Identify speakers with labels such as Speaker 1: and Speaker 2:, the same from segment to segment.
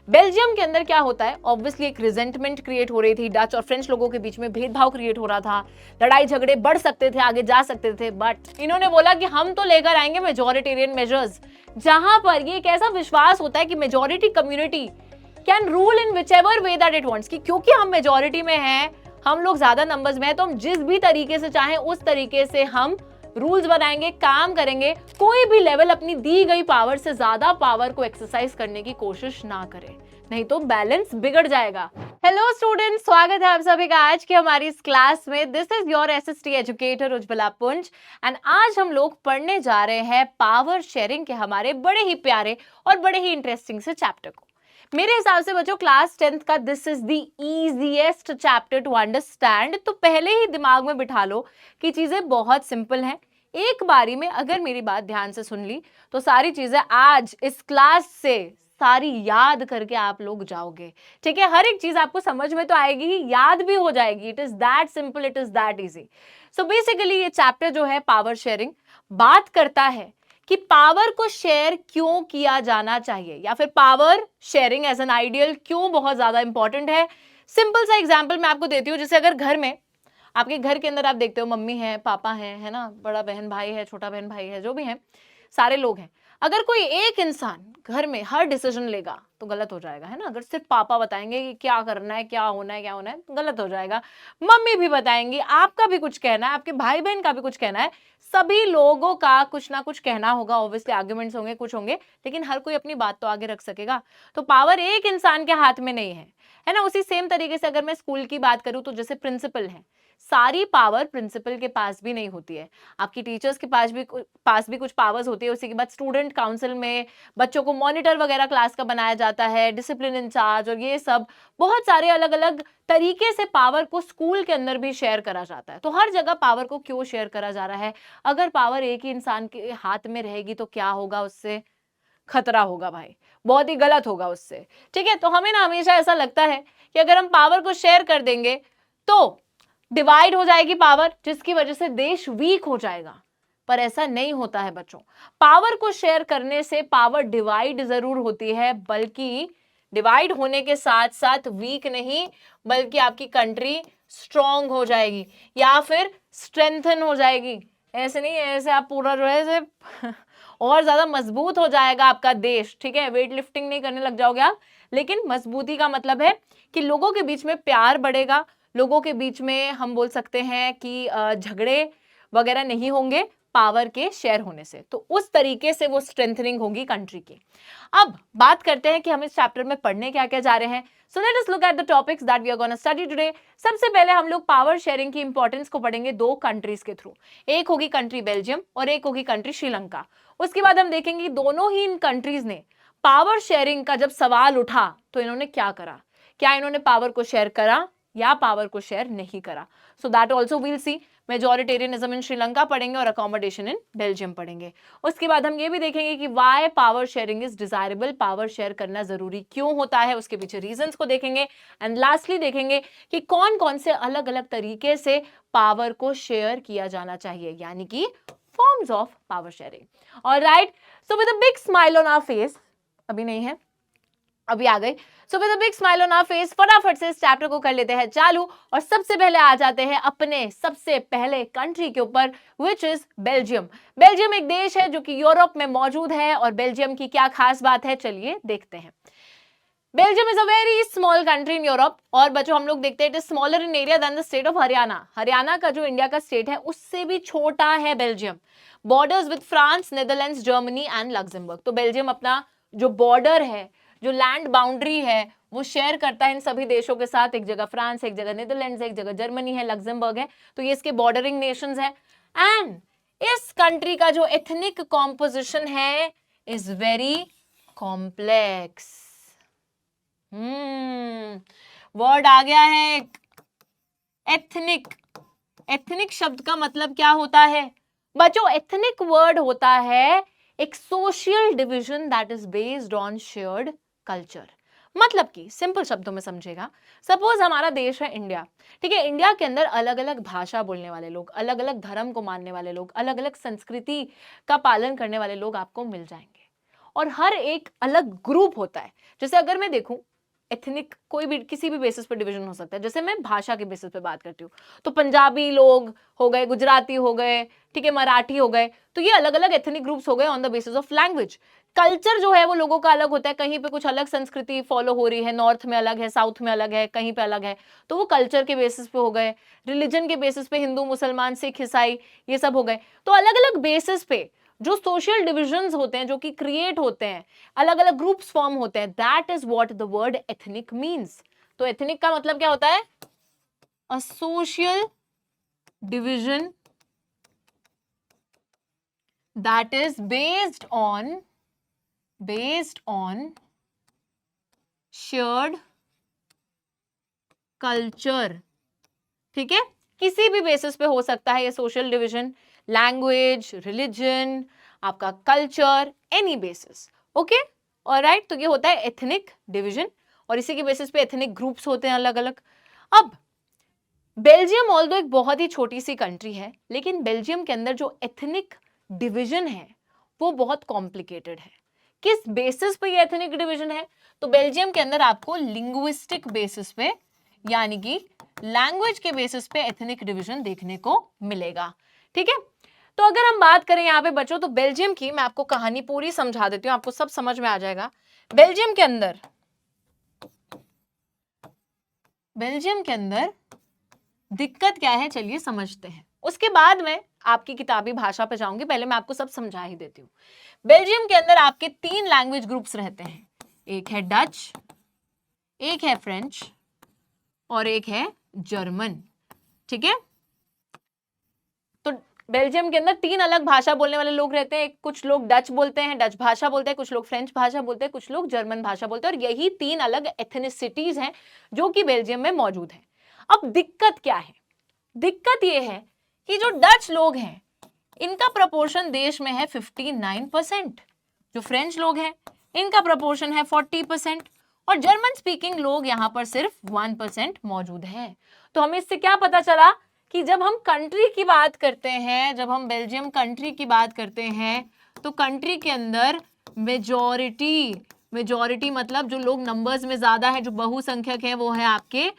Speaker 1: Belgium के अंदर क्या होता है, ऑब्वियसली एक रिजेंटमेंट क्रिएट हो रही थी, डच और फ्रेंच लोगों के बीच में भेदभाव क्रिएट हो रहा था, लड़ाई झगड़े बढ़ सकते थे, आगे जा सकते थे, बट इन्होंने बोला कि हम तो लेकर आएंगे मेजोरिटेरियन मेजर्स, जहां पर ये एक ऐसा विश्वास होता है कि majority community can rule in which ever way that it wants, कि क्योंकि हम मेजोरिटी में हैं, हम लोग ज्यादा नंबर्स में हैं, तो हम जिस भी तरीके से चाहें उस तरीके से हम रूल्स बनाएंगे, काम करेंगे, कोई भी लेवल अपनी दी गई पावर से ज्यादा पावर को एक्सरसाइज करने की कोशिश ना करे, नहीं तो बैलेंस बिगड़ जाएगा। हेलो स्टूडेंट्स, स्वागत है आप सभी का आज की हमारी इस क्लास में। This is your SST educator Ujjwala पुंज एंड आज हम लोग पढ़ने जा रहे हैं पावर शेयरिंग के हमारे बड़े ही प्यारे और बड़े ही इंटरेस्टिंग से चैप्टर को। मेरे हिसाब से बच्चों क्लास 10th का this is the easiest chapter two understand, तो पहले ही दिमाग में बिठा लो कि चीजें बहुत सिंपल हैं। एक बारी में अगर मेरी बात ध्यान से सुन ली तो सारी चीजें आज इस क्लास से सारी याद करके आप लोग जाओगे। ठीक है, हर एक चीज आपको समझ में तो आएगी ही, याद भी हो जाएगी। It is that simple, it is that easy. So basically ये चैप्टर जो है पावर शेयरिंग बात करता है कि पावर को शेयर क्यों किया जाना चाहिए, या फिर power sharing as an ideal क्यों बहुत ज्यादा इंपॉर्टेंट है। सिंपल सा एग्जांपल मैं आपको देती हूँ। जैसे अगर घर में, आपके घर के अंदर आप देखते हो मम्मी है, पापा है ना, बड़ा बहन भाई है, छोटा बहन भाई है, जो भी है, सारे लोग हैं। अगर कोई एक इंसान घर में हर डिसीजन लेगा तो गलत हो जाएगा, है ना। अगर सिर्फ पापा बताएंगे कि क्या करना है, क्या होना है, क्या होना है, गलत हो जाएगा। मम्मी भी बताएंगी, आपका भी कुछ कहना है, आपके भाई बहन का भी कुछ कहना है, सभी लोगों का कुछ ना कुछ कहना होगा। ऑब्वियसली आर्ग्यूमेंट्स होंगे, कुछ होंगे, लेकिन हर कोई अपनी बात तो आगे रख सकेगा। तो पावर एक इंसान के हाथ में नहीं है ना। उसी सेम तरीके से अगर मैं स्कूल की बात करूं तो जैसे प्रिंसिपल है, सारी पावर प्रिंसिपल के पास भी नहीं होती है। आपकी टीचर्स के पास भी कुछ पावर्स होती है। उसी के बाद स्टूडेंट काउंसिल में बच्चों को मॉनिटर वगैरह क्लास का बनाया जाता है, डिसिप्लिन इंचार्ज और ये सब बहुत सारे अलग अलग तरीके से पावर को स्कूल के अंदर भी शेयर करा जाता है। तो हर जगह पावर को क्यों शेयर करा जा रहा है? अगर पावर एक ही इंसान के हाथ में रहेगी तो क्या होगा? उससे खतरा होगा भाई, बहुत ही गलत होगा उससे। ठीक है, तो हमें ना हमेशा ऐसा लगता है कि अगर हम पावर को शेयर कर देंगे तो डिवाइड हो जाएगी पावर, जिसकी वजह से देश वीक हो जाएगा। पर ऐसा नहीं होता है बच्चों। पावर को शेयर करने से पावर डिवाइड जरूर होती है, बल्कि डिवाइड होने के साथ साथ वीक नहीं, बल्कि आपकी कंट्री स्ट्रांग हो जाएगी या फिर स्ट्रेंथन हो जाएगी। ऐसे नहीं, ऐसे आप पूरा जो है और ज्यादा मजबूत हो जाएगा आपका देश। ठीक है, वेट लिफ्टिंग नहीं करने लग जाओगे आप, लेकिन मजबूती का मतलब है कि लोगों के बीच में प्यार बढ़ेगा, लोगों के बीच में हम बोल सकते हैं कि झगड़े वगैरह नहीं होंगे पावर के शेयर होने से। तो उस तरीके से वो स्ट्रेंथनिंग होगी कंट्री की। अब बात करते हैं कि हम इस चैप्टर में पढ़ने क्या क्या जा रहे हैं। So let us look at the topics that we are gonna study today. सबसे पहले हम लोग पावर शेयरिंग की इंपॉर्टेंस को पढ़ेंगे दो कंट्रीज के थ्रू। एक होगी कंट्री बेल्जियम और एक होगी कंट्री श्रीलंका। उसके बाद हम देखेंगे दोनों ही इन कंट्रीज ने पावर शेयरिंग का जब सवाल उठा तो इन्होंने क्या करा, क्या इन्होंने पावर को शेयर करा या पावर को शेयर नहीं करा। So that also we'll see. Majoritarianism in Sri Lanka पढ़ेंगे और अकोमोडेशन इन बेल्जियम पढ़ेंगे। उसके बाद हम ये भी देखेंगे कि why power sharing is desirable, power share करना जरूरी क्यों होता है, उसके पीछे रीजंस को देखेंगे। एंड लास्टली देखेंगे कि कौन कौन से अलग अलग तरीके से पावर को शेयर किया जाना चाहिए, यानी कि forms of power sharing. Alright, so with a big smile on our face, अभी नहीं है, अभी आ गई। So with a big smile on our face फटाफट से इस चैप्टर को कर लेते हैं चालू और सबसे पहले आ जाते हैं अपने सबसे पहले कंट्री के ऊपर, विच इज बेल्जियम। बेल्जियम एक देश है जो कि यूरोप में मौजूद है और बेल्जियम की क्या खास बात है, चलिए देखते हैं। Belgium is a very small country in Europe और बच्चों हम लोग देखते हैं it is smaller in area than the state of Haryana. Haryana का जो इंडिया का स्टेट है उससे भी छोटा है Belgium. Borders with France, Netherlands, Germany and Luxembourg. तो बेल्जियम अपना जो बॉर्डर है, जो लैंड बाउंड्री है, वो शेयर करता है इन सभी देशों के साथ। एक जगह फ्रांस, एक जगह नेदरलैंड्स, एक जगह जर्मनी है, लग्जमबर्ग है। तो ये इसके बॉर्डरिंग नेशंस हैं। एंड इस कंट्री का जो एथनिक कॉम्पोजिशन है इज वेरी कॉम्प्लेक्स। वर्ड आ गया है एथनिक। एथनिक शब्द का मतलब क्या होता है बच्चों? एथनिक वर्ड होता है एक social division that is based on shared culture. मतलब कि सिंपल शब्दों में समझेगा, सपोज हमारा देश है इंडिया। ठीक है, इंडिया के अंदर अलग अलग भाषा बोलने वाले लोग, अलग अलग धर्म को मानने वाले लोग, अलग अलग संस्कृति का पालन करने वाले लोग आपको मिल जाएंगे। और हर एक अलग ग्रुप होता है। जैसे अगर मैं देखूं एथनिक कोई भी किसी भी बेसिस पे डिवीजन हो सकता है। जैसे मैं भाषा के बेसिस पे बात करती हूँ तो पंजाबी लोग हो गए, गुजराती हो गए, ठीक है, मराठी हो गए, तो ये अलग अलग एथनिक ग्रुप्स हो गए on the basis of language. Culture जो है वो लोगों का अलग होता है, कहीं पे कुछ अलग संस्कृति फॉलो हो रही है, नॉर्थ में अलग है, साउथ में अलग है, कहीं पे अलग है, तो वो कल्चर के बेसिस पे हो गए। रिलीजन के बेसिस पे हिंदू, मुसलमान, सिख, ईसाई, ये सब हो गए। तो अलग अलग बेसिस पे जो सोशल डिविजन्स होते हैं, जो कि क्रिएट होते हैं, अलग अलग ग्रुप्स फॉर्म होते हैं, that is what the word ethnic means. तो एथनिक का मतलब क्या होता है? A social division that is based on shared culture. ठीक है, किसी भी बेसिस पे हो सकता है ये सोशल डिविजन, लैंग्वेज, रिलीजन, आपका culture, any basis. Okay, alright, तो ये होता है एथनिक डिवीजन और इसी के बेसिस पे एथनिक ग्रुप्स होते हैं अलग अलग। अब बेल्जियम ऑल्दो एक बहुत ही छोटी सी कंट्री है, लेकिन बेल्जियम के अंदर जो एथनिक डिवीजन है वो बहुत कॉम्प्लिकेटेड है। किस बेसिस पे ये एथनिक डिवीजन है? तो बेल्जियम के अंदर आपको लिंग्विस्टिक बेसिस पे, यानी कि लैंग्वेज के बेसिस पे एथनिक डिवीजन देखने को मिलेगा। ठीक है, तो अगर हम बात करें यहाँ पे बच्चों, तो बेल्जियम की मैं आपको कहानी पूरी समझा देती हूँ, आपको सब समझ में आ जाएगा। बेल्जियम के अंदर दिक्कत क्या है, चलिए समझते हैं, उसके बाद में आपकी किताबी भाषा पे जाऊंगी, पहले मैं आपको सब समझा ही देती हूँ। बेल्जियम के अंदर आपके 3 लैंग्वेज ग्रुप्स रहते हैं, एक है डच, एक है फ्रेंच और एक है जर्मन। ठीक है, तो बेल्जियम के अंदर 3 अलग भाषा बोलने वाले लोग रहते हैं। कुछ लोग डच बोलते हैं, डच भाषा बोलते हैं, कुछ लोग फ्रेंच भाषा बोलते हैं, कुछ लोग जर्मन भाषा बोलते हैं, और यही 3 अलग एथनिसिटीज हैं जो कि बेल्जियम में मौजूद है। अब दिक्कत क्या है? दिक्कत यह है कि जो डच लोग हैं इनका प्रपोर्शन देश में है 59%, जो फ्रेंच लोग हैं इनका प्रपोर्शन है 40%, और जर्मन स्पीकिंग लोग यहां पर सिर्फ 1% मौजूद है। तो हमें इससे क्या पता चला कि जब हम कंट्री की बात करते हैं, जब हम बेल्जियम कंट्री की बात करते हैं, तो कंट्री के अंदर मेजॉरिटी मतलब जो लोग नंबर्स में ज्यादा है, जो बहुसंख्यक है, वो है आपके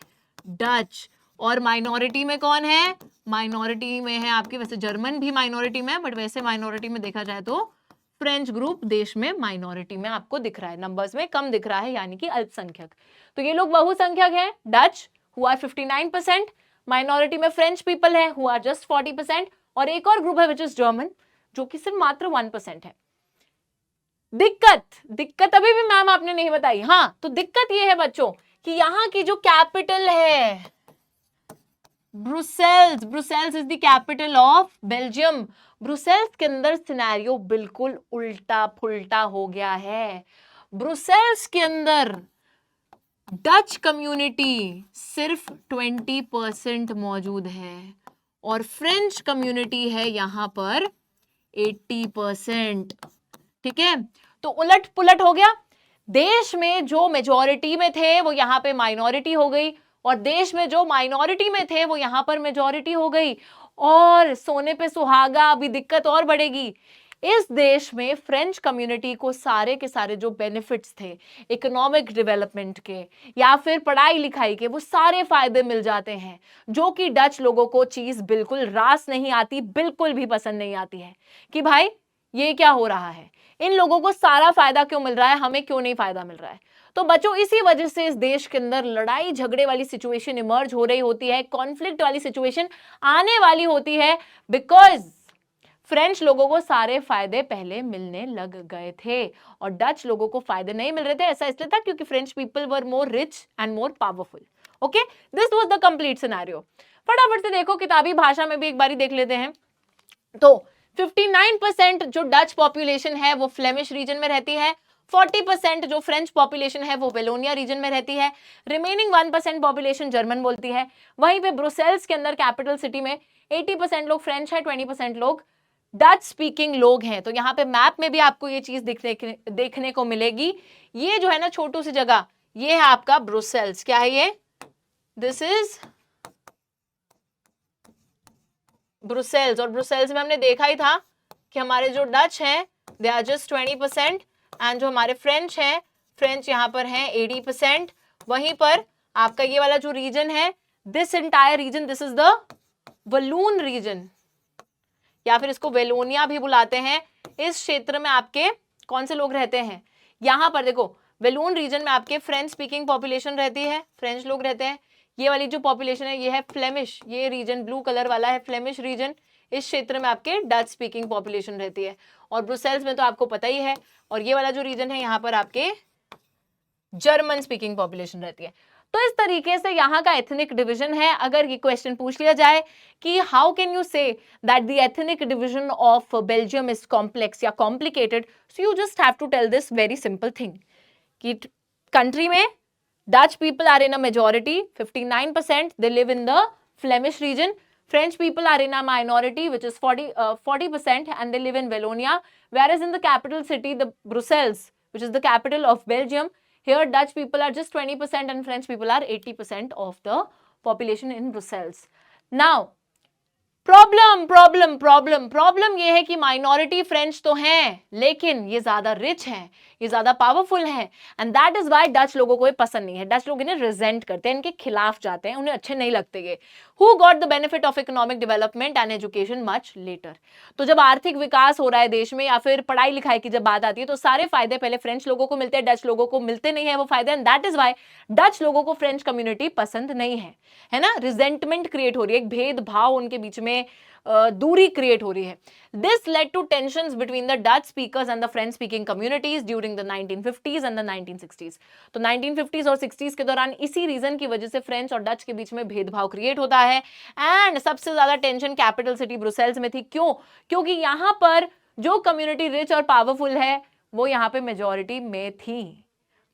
Speaker 1: डच। और माइनॉरिटी में कौन है? माइनॉरिटी में है आपके, वैसे जर्मन भी माइनॉरिटी में है, बट वैसे माइनॉरिटी में देखा जाए तो फ्रेंच ग्रुप देश में माइनॉरिटी में आपको दिख रहा है, नंबर्स में कम दिख रहा है, यानी कि अल्पसंख्यक। तो ये लोग बहुसंख्यक हैं डच, हु आर 59%, माइनॉरिटी में फ्रेंच पीपल है हु आर जस्ट 40%, और एक और ग्रुप है विच इज जर्मन, जो कि सिर्फ मात्र 1% है। दिक्कत अभी भी मैम आपने नहीं बताई। हाँ, तो दिक्कत ये है बच्चों कि यहाँ की जो कैपिटल है Brussels is the capital of Belgium. Brussels के अंदर सिनेरियो बिल्कुल उल्टा पुल्टा हो गया है। ब्रुसेल्स के अंदर डच कम्युनिटी सिर्फ 20% मौजूद है और फ्रेंच कम्युनिटी है यहां पर 80%। ठीक है, तो उलट पुलट हो गया। देश में जो मेजॉरिटी में थे वो यहां पे माइनॉरिटी हो गई, और देश में जो माइनॉरिटी में थे वो यहां पर मेजॉरिटी हो गई। और सोने पे सुहागा, अभी दिक्कत और बढ़ेगी। इस देश में फ्रेंच कम्युनिटी को सारे के सारे जो बेनिफिट्स थे इकोनॉमिक डेवलपमेंट के या फिर पढ़ाई लिखाई के, वो सारे फायदे मिल जाते हैं, जो कि डच लोगों को चीज बिल्कुल रास नहीं आती, बिल्कुल भी पसंद नहीं आती है कि भाई ये क्या हो रहा है, इन लोगों को सारा फायदा क्यों मिल रहा है, हमें क्यों नहीं फायदा मिल रहा है। तो बच्चों इसी वजह से इस देश के अंदर लड़ाई झगड़े वाली सिचुएशन इमर्ज हो रही होती है, कॉन्फ्लिक्ट वाली सिचुएशन आने वाली होती है, बिकॉज फ्रेंच लोगों को सारे फायदे पहले मिलने लग गए थे और डच लोगों को फायदे नहीं मिल रहे थे। ऐसा इसलिए था क्योंकि French people were more rich and more powerful. Okay, this was the complete scenario. फटाफट से देखो, किताबी भाषा में भी एक बारी देख लेते हैं। तो 59% जो डच पॉपुलेशन है वो फ्लेमिश रीजन में रहती है, 40% जो फ्रेंच पॉपुलेशन है वो वेलोनिया रीजन में रहती है, रिमेनिंग 1% पॉपुलेशन जर्मन बोलती है। वहीं पे ब्रुसेल्स के अंदर कैपिटल सिटी में 80% लोग फ्रेंच है, 20% लोग डच स्पीकिंग लोग हैं। तो यहाँ पे मैप में भी आपको ये चीज देखने को मिलेगी। ये जो है ना छोटू सी जगह, ये है आपका ब्रुसेल्स। क्या है ये? This is Brussels. और ब्रुसेल्स में हमने देखा ही था कि हमारे जो डच हैं दे आर जस्ट 20%, एंड जो हमारे फ्रेंच हैं, फ्रेंच यहाँ पर हैं 80%। वहीं पर आपका ये वाला जो रीजन है, this entire region, this is the Walloon region, या फिर इसको वेलोनिया भी बुलाते हैं। इस क्षेत्र में आपके कौन से लोग रहते हैं? यहाँ पर देखो, वेलून रीजन में आपके फ्रेंच स्पीकिंग पॉपुलेशन रहती है, फ्रेंच लोग रहते हैं। ये वाली जो पॉपुलेशन है ये है फ्लेमिश, ये रीजन ब्लू कलर वाला है फ्लेमिश रीजन। इस क्षेत्र में आपके डच स्पीकिंग पॉपुलेशन रहती है, और ब्रुसेल्स में तो आपको पता ही है। और ये वाला जो रीजन है यहाँ पर आपके जर्मन स्पीकिंग पॉपुलेशन रहती है। तो इस तरीके से यहाँ का एथनिक डिवीजन है। अगर ये क्वेश्चन पूछ लिया जाए कि how can you say that the ethnic division of Belgium is complex या complicated, so you just have to tell this very simple thing कि कंट्री में Dutch people are in a majority 59%, they live in the Flemish region. French people are in a minority, which is 40%, and they live in Wallonia. Whereas in the capital city, the Brussels, which is the capital of Belgium, here Dutch people are just 20% and French people are 80% of the population in Brussels. Now, problem ये है कि minority French तो हैं, लेकिन ये ज्यादा rich हैं, ये ज्यादा पावरफुल हैं, and that is why Dutch लोगों को ये पसंद नहीं है. डच लोग इन्हें रिजेंट करते हैं, इनके खिलाफ जाते हैं, उन्हें अच्छे नहीं लगते ये. Who got the benefit of economic development and education much later. तो जब आर्थिक विकास हो रहा है देश में या फिर पढ़ाई लिखाई की जब बात आती है तो सारे फायदे पहले फ्रेंच लोगों को मिलते हैं, डच लोगों को मिलते नहीं है वो फायदे, and that is why Dutch लोगों को फ्रेंच कम्युनिटी पसंद नहीं है ना. रिजेंटमेंट क्रिएट हो रही है, एक भेदभाव उनके बीच में, दूरी क्रिएट हो रही है. This led to tensions between the Dutch speakers and the French speaking communities during the 1950s and the 1960s. तो 1950s और 60s के दौरान इसी रीजन की वजह से फ्रेंच और डच के बीच में भेदभाव क्रिएट होता है. एंड सबसे ज्यादा टेंशन कैपिटल सिटी ब्रुसेल्स में थी. क्यों? क्योंकि यहां पर जो कम्युनिटी रिच और पावरफुल है वो यहाँ पे मेजोरिटी में थी.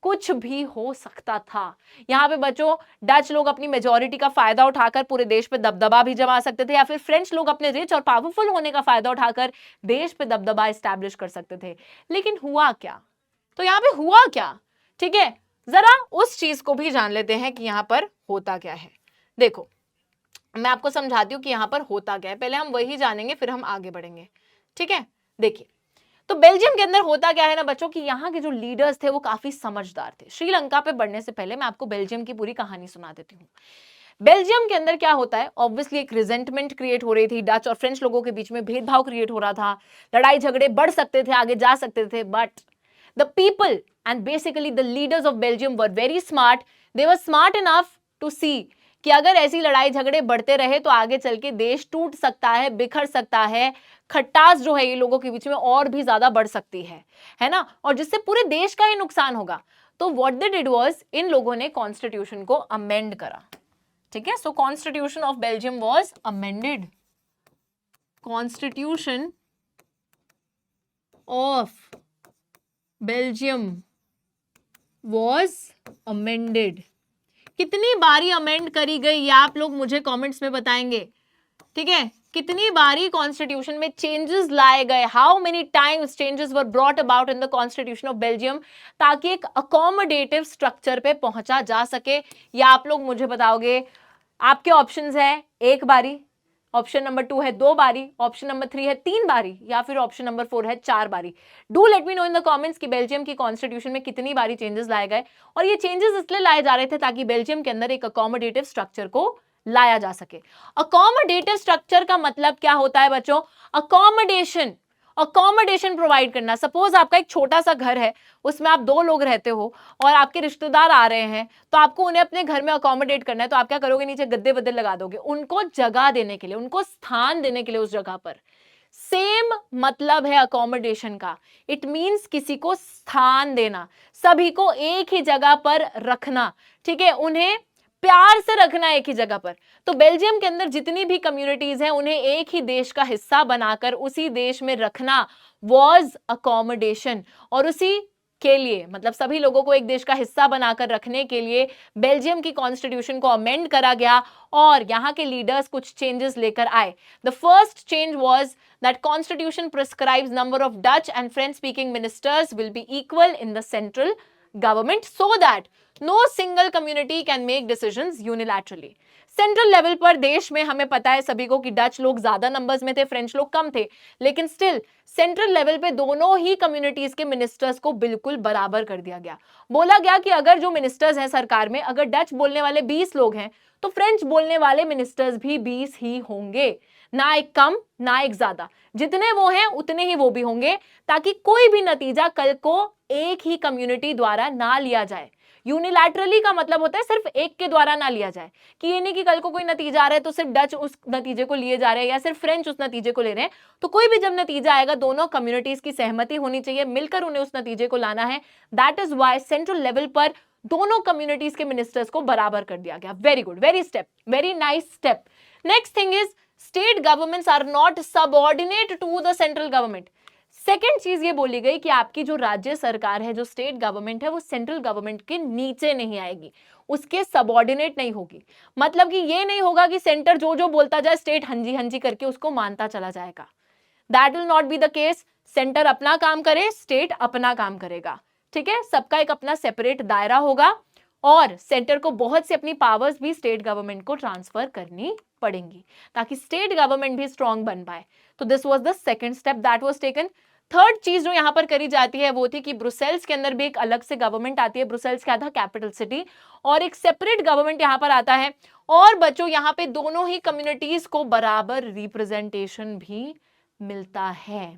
Speaker 1: कुछ भी हो सकता था यहाँ पे बच्चों. डच लोग अपनी मेजॉरिटी का फायदा उठाकर पूरे देश पे दबदबा भी जमा सकते थे, या फिर फ्रेंच लोग अपने रिच और पावरफुल होने का फायदा उठाकर देश पे दबदबा एस्टैब्लिश कर सकते थे. लेकिन हुआ क्या? तो यहाँ पे हुआ क्या, ठीक है, जरा उस चीज को भी जान लेते हैं कि यहाँ पर होता क्या है. देखो, मैं आपको समझाती हूँ कि यहाँ पर होता क्या है. पहले हम वही जानेंगे फिर हम आगे बढ़ेंगे, ठीक है. देखिए, तो बेल्जियम के अंदर होता क्या है ना बच्चों कि यहाँ के जो लीडर्स थे वो काफी समझदार थे. श्रीलंका पे बढ़ने से पहले मैं आपको बेल्जियम की पूरी कहानी सुना देती हूँ. बेल्जियम के अंदर क्या होता है, ऑब्वियसली एक रिजेंटमेंट क्रिएट हो रही थी, डच और फ्रेंच लोगों के बीच में भेदभाव क्रिएट हो रहा था, लड़ाई झगड़े बढ़ सकते थे, आगे जा सकते थे. But the people and basically the leaders of Belgium were very smart. They were smart enough to see कि अगर ऐसी लड़ाई झगड़े बढ़ते रहे तो आगे चल के देश टूट सकता है, बिखर सकता है, खटास जो है ये लोगों के बीच में और भी ज्यादा बढ़ सकती है ना, और जिससे पूरे देश का ही नुकसान होगा. तो व्हाट दे डिड वाज, इन लोगों ने कॉन्स्टिट्यूशन को अमेंड करा. ठीक है, so constitution of Belgium was amended. Constitution of Belgium was amended. कितनी बारी अमेंड करी गई ये आप लोग मुझे कमेंट्स में बताएंगे, ठीक है. कितनी बारी कॉन्स्टिट्यूशन में चेंजेस लाए गए, how many times changes were brought about in the constitution of Belgium, ताकि एक अकोमोडेटिव स्ट्रक्चर पे पहुंचा जा सके. या आप लोग मुझे बताओगे. आपके ऑप्शंस है एक बारी, ऑप्शन नंबर 2 है 2 बारी, ऑप्शन नंबर 3 है 3 बारी, या फिर ऑप्शन नंबर 4 है 4 बारी. Do let me know in the comments कि बेल्जियम की कॉन्स्टिट्यूशन में कितनी बारी चेंजेस लाए गए. और ये चेंजेस इसलिए लाए जा रहे थे ताकि बेल्जियम के अंदर एक अकोमोडेटिव स्ट्रक्चर को लाया जा सके. अकोमोडेटिव स्ट्रक्चर का मतलब क्या होता है बच्चों? अकोमोडेशन प्रोवाइड करना. सपोज आपका एक छोटा सा घर है, उसमें आप 2 लोग रहते हो और आपके रिश्तेदार आ रहे हैं, तो आपको उन्हें अपने घर में अकोमोडेट करना है. तो आप क्या करोगे? नीचे गद्दे वद्दे लगा दोगे उनको जगह देने के लिए, उनको स्थान देने के लिए उस जगह पर. सेम मतलब है अकोमोडेशन का. इट मींस किसी को स्थान देना, सभी को एक ही जगह पर रखना, ठीक है, उन्हें प्यार से रखना एक ही जगह पर. तो बेल्जियम के अंदर जितनी भी कम्युनिटीज हैं उन्हें एक ही देश का हिस्सा बनाकर उसी देश में रखना वाज अकोमोडेशन. और उसी के लिए, मतलब सभी लोगों को एक देश का हिस्सा बनाकर रखने के लिए बेल्जियम की कॉन्स्टिट्यूशन को अमेंड करा गया और यहाँ के लीडर्स कुछ चेंजेस लेकर आए. The first change was that constitution prescribes number of Dutch and French speaking ministers will be equal in the central government, so that no single community can make decisions unilaterally. Central level पर देश में हमें पता है सभी को कि Dutch लोग ज्यादा नंबर्स में थे, फ्रेंच लोग कम थे, लेकिन स्टिल सेंट्रल लेवल पे दोनों ही कम्युनिटीज के मिनिस्टर्स को बिल्कुल बराबर कर दिया गया। बोला गया कि अगर जो मिनिस्टर्स हैं सरकार में, अगर डच बोलने वाले 20 लोग हैं तो फ्रेंच बोलने वाले मिनिस्टर्स भी 20 ही होंगे, ना एक कम ना एक ज्यादा, जितने वो हैं उतने ही वो भी होंगे, ताकि कोई भी नतीजा कल को एक ही कम्युनिटी द्वारा ना लिया जाए। यूनिलैटरली का मतलब होता है सिर्फ एक के द्वारा ना लिया जाए, कि ये नहीं कि कल को कोई नतीजा आ रहा है तो सिर्फ डच उस नतीजे को लिए जा रहे हैं या सिर्फ फ्रेंच उस नतीजे को ले रहे हैं। तो कोई भी जब नतीजा आएगा दोनों कम्युनिटीज की सहमति होनी चाहिए, मिलकर उन्हें उस नतीजे को लाना है। That is why central level पर दोनों कम्युनिटीज के मिनिस्टर्स को बराबर कर दिया गया। Very good, very nice step. Next thing is state governments are not subordinate to the central government. Second चीज ये बोली गई कि आपकी जो राज्य सरकार है, जो स्टेट गवर्नमेंट है, वो सेंट्रल गवर्नमेंट के नीचे नहीं आएगी, उसके सबऑर्डिनेट नहीं होगी। मतलब कि ये नहीं होगा कि सेंटर जो जो बोलता जाए स्टेट हंजी हंजी करके उसको मानता चला जाएगा। That will not be the case. Centre अपना काम करे, स्टेट अपना काम करेगा, ठीक है। सबका एक अपना सेपरेट दायरा होगा और सेंटर को बहुत सी अपनी पावर्स भी स्टेट गवर्नमेंट को ट्रांसफर करनी पड़ेंगी ताकि स्टेट गवर्नमेंट भी स्ट्रांग बन पाए। तो this was the second step that was taken. Third चीज जो यहां पर करी जाती है वो थी कि ब्रुसेल्स के अंदर भी एक अलग से गवर्नमेंट आती है। ब्रुसेल्स क्या था? Capital city. और एक सेपरेट गवर्नमेंट यहां पर आता है। और बच्चों यहां पे दोनों ही कम्युनिटीज को बराबर रिप्रेजेंटेशन भी मिलता है।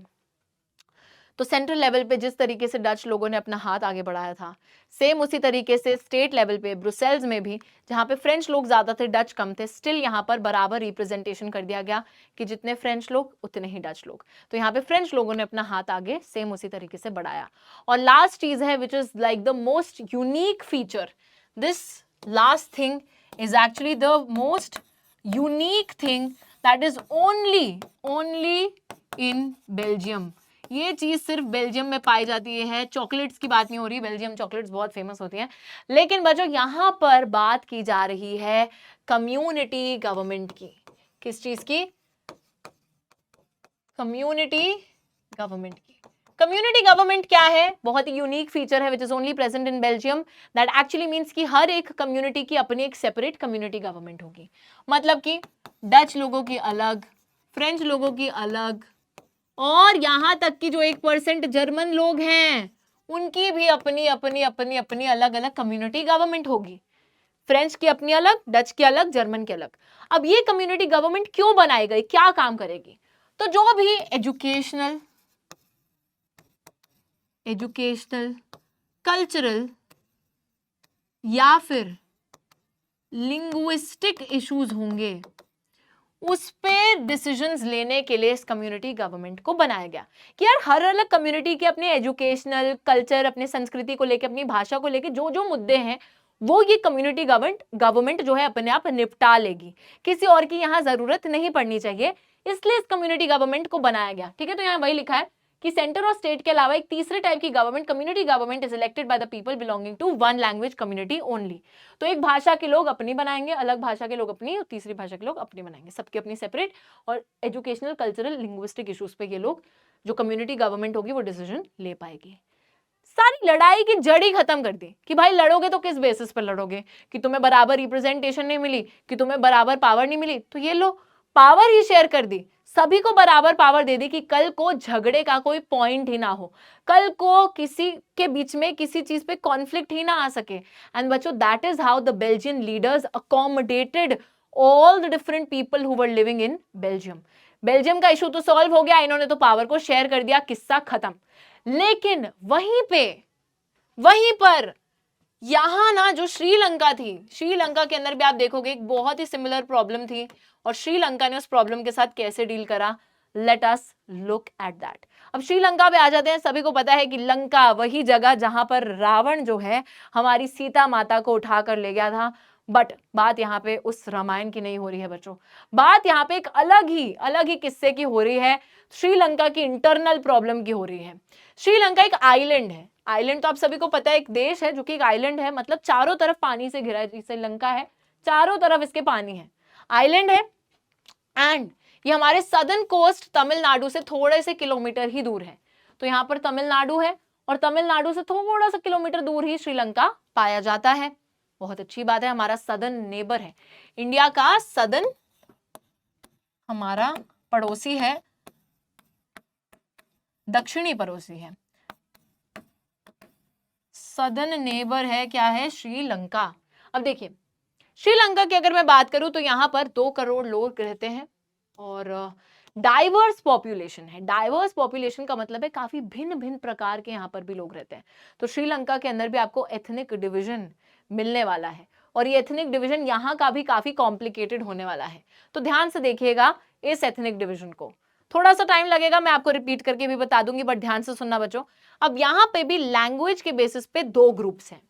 Speaker 1: तो सेंट्रल लेवल पे जिस तरीके से डच लोगों ने अपना हाथ आगे बढ़ाया था, सेम उसी तरीके से स्टेट लेवल पे ब्रुसेल्स में भी, जहां पे फ्रेंच लोग ज्यादा थे डच कम थे, स्टिल यहां पर बराबर रिप्रेजेंटेशन कर दिया गया कि जितने फ्रेंच लोग उतने ही डच लोग। तो यहाँ पे फ्रेंच लोगों ने अपना हाथ आगे सेम उसी तरीके से बढ़ाया। और लास्ट चीज है which is like the most unique feature, this last thing is actually the most unique thing that is only in Belgium. ये चीज सिर्फ बेल्जियम में पाई जाती है। चॉकलेट्स की बात नहीं हो रही, बेल्जियम चॉकलेट्स बहुत फेमस होती हैं, लेकिन बच्चों यहां पर बात की जा रही है कम्युनिटी गवर्नमेंट की। किस चीज की? कम्युनिटी गवर्नमेंट की। कम्युनिटी गवर्नमेंट क्या है? बहुत ही यूनिक फीचर है which is only present in Belgium. That actually means कि हर एक कम्युनिटी की अपनी एक सेपरेट कम्युनिटी गवर्नमेंट होगी। मतलब कि डच लोगों की अलग, फ्रेंच लोगों की अलग, और यहां तक कि जो 1% जर्मन लोग हैं उनकी भी अपनी अपनी अपनी अपनी अलग अलग कम्युनिटी गवर्नमेंट होगी। फ्रेंच की अपनी अलग, डच की अलग, जर्मन की अलग। अब ये कम्युनिटी गवर्नमेंट क्यों बनाई गई, क्या काम करेगी? तो जो भी एजुकेशनल, कल्चरल या फिर लिंग्विस्टिक इश्यूज होंगे उस पे डिसीजंस लेने के लिए इस कम्युनिटी गवर्नमेंट को बनाया गया कि यार हर अलग कम्युनिटी के अपने एजुकेशनल, कल्चर, अपने संस्कृति को लेके, अपनी भाषा को लेके जो जो मुद्दे हैं वो ये कम्युनिटी गवर्नमेंट जो है अपने आप निपटा लेगी, किसी और की यहाँ जरूरत नहीं पड़नी चाहिए, इसलिए इस कम्युनिटी गवर्नमेंट को बनाया गया। ठीक है, तो यहाँ वही लिखा है कि सेंटर और स्टेट के अलावा एक तीसरे टाइप की government, community government, is elected by the people belonging to one language community only. तो एक भाषा के लोग अपनी बनाएंगे, अलग भाषा के लोग अपनी, और तीसरी भाषा के लोग अपनी बनाएंगे, सबकी अपनी सेपरेट। और एजुकेशनल, कल्चरल, लिंग्विस्टिक इश्यूज पे ये लोग, जो कम्युनिटी गवर्नमेंट होगी, वो डिसीजन ले पाएगी। सारी लड़ाई की जड़ ही खत्म कर दी कि भाई लड़ोगे तो किस बेसिस पर लड़ोगे, कि तुम्हें बराबर रिप्रेजेंटेशन नहीं मिली, कि तुम्हें बराबर पावर नहीं मिली, तो ये लो पावर ही शेयर कर दी, सभी को बराबर पावर दे दी कि कल को झगड़े का कोई पॉइंट ही ना हो, कल को किसी के बीच में किसी चीज पे कॉन्फ्लिक्ट ही ना आ सके। एंड बच्चों that is how the Belgian leaders accommodated all the different people who were living in Belgium. Belgium का इशू तो सॉल्व हो गया, इन्होंने तो पावर को शेयर कर दिया, किस्सा खत्म। लेकिन वहीं पर यहां ना जो श्रीलंका थी, श्रीलंका के अंदर भी आप देखोगे एक बहुत ही सिमिलर प्रॉब्लम थी, और श्रीलंका ने उस प्रॉब्लम के साथ कैसे डील करा, late us look at that. अब श्रीलंका पे आ जाते हैं। सभी को पता है कि लंका वही जगह जहां पर रावण जो है हमारी सीता माता को उठा कर ले गया था। बट बात यहाँ पे उस रामायण की नहीं हो रही है बच्चों, बात यहाँ पे एक अलग ही किस्से की हो रही है, श्रीलंका की इंटरनल प्रॉब्लम की हो रही है। श्रीलंका एक आइलैंड है, आइलैंड तो आप सभी को पता है, एक देश है जो कि एक आइलैंड है, मतलब चारों तरफ पानी से घिरा है, जैसे लंका है चारों तरफ इसके पानी है, आइलैंड है। एंड ये हमारे सदर्न कोस्ट तमिलनाडु से थोड़े से किलोमीटर ही दूर है। तो यहाँ पर तमिलनाडु है और तमिलनाडु से थोड़ा सा किलोमीटर दूर ही श्रीलंका पाया जाता है। बहुत अच्छी बात है, हमारा सदर्न नेबर है, इंडिया का सदर्न हमारा पड़ोसी है, दक्षिणी पड़ोसी है, सदर्न नेबर है, क्या है, श्रीलंका। अब देखिए श्रीलंका की अगर मैं बात करूं तो यहां पर 2 करोड़ लोग रहते हैं और डाइवर्स पॉपुलेशन है। डाइवर्स पॉपुलेशन का मतलब है काफी भिन्न भिन्न प्रकार के यहाँ पर भी लोग रहते हैं। तो श्रीलंका के अंदर भी आपको एथनिक डिवीजन मिलने वाला है और ये एथनिक डिवीजन यहाँ का भी काफी कॉम्प्लिकेटेड होने वाला है। तो ध्यान से देखिएगा इस एथनिक डिवीजन को, थोड़ा सा टाइम लगेगा, मैं आपको रिपीट करके भी बता दूंगी, बट ध्यान से सुनना बच्चों। अब यहाँ पे भी लैंग्वेज के बेसिस पे 2 ग्रुप्स हैं।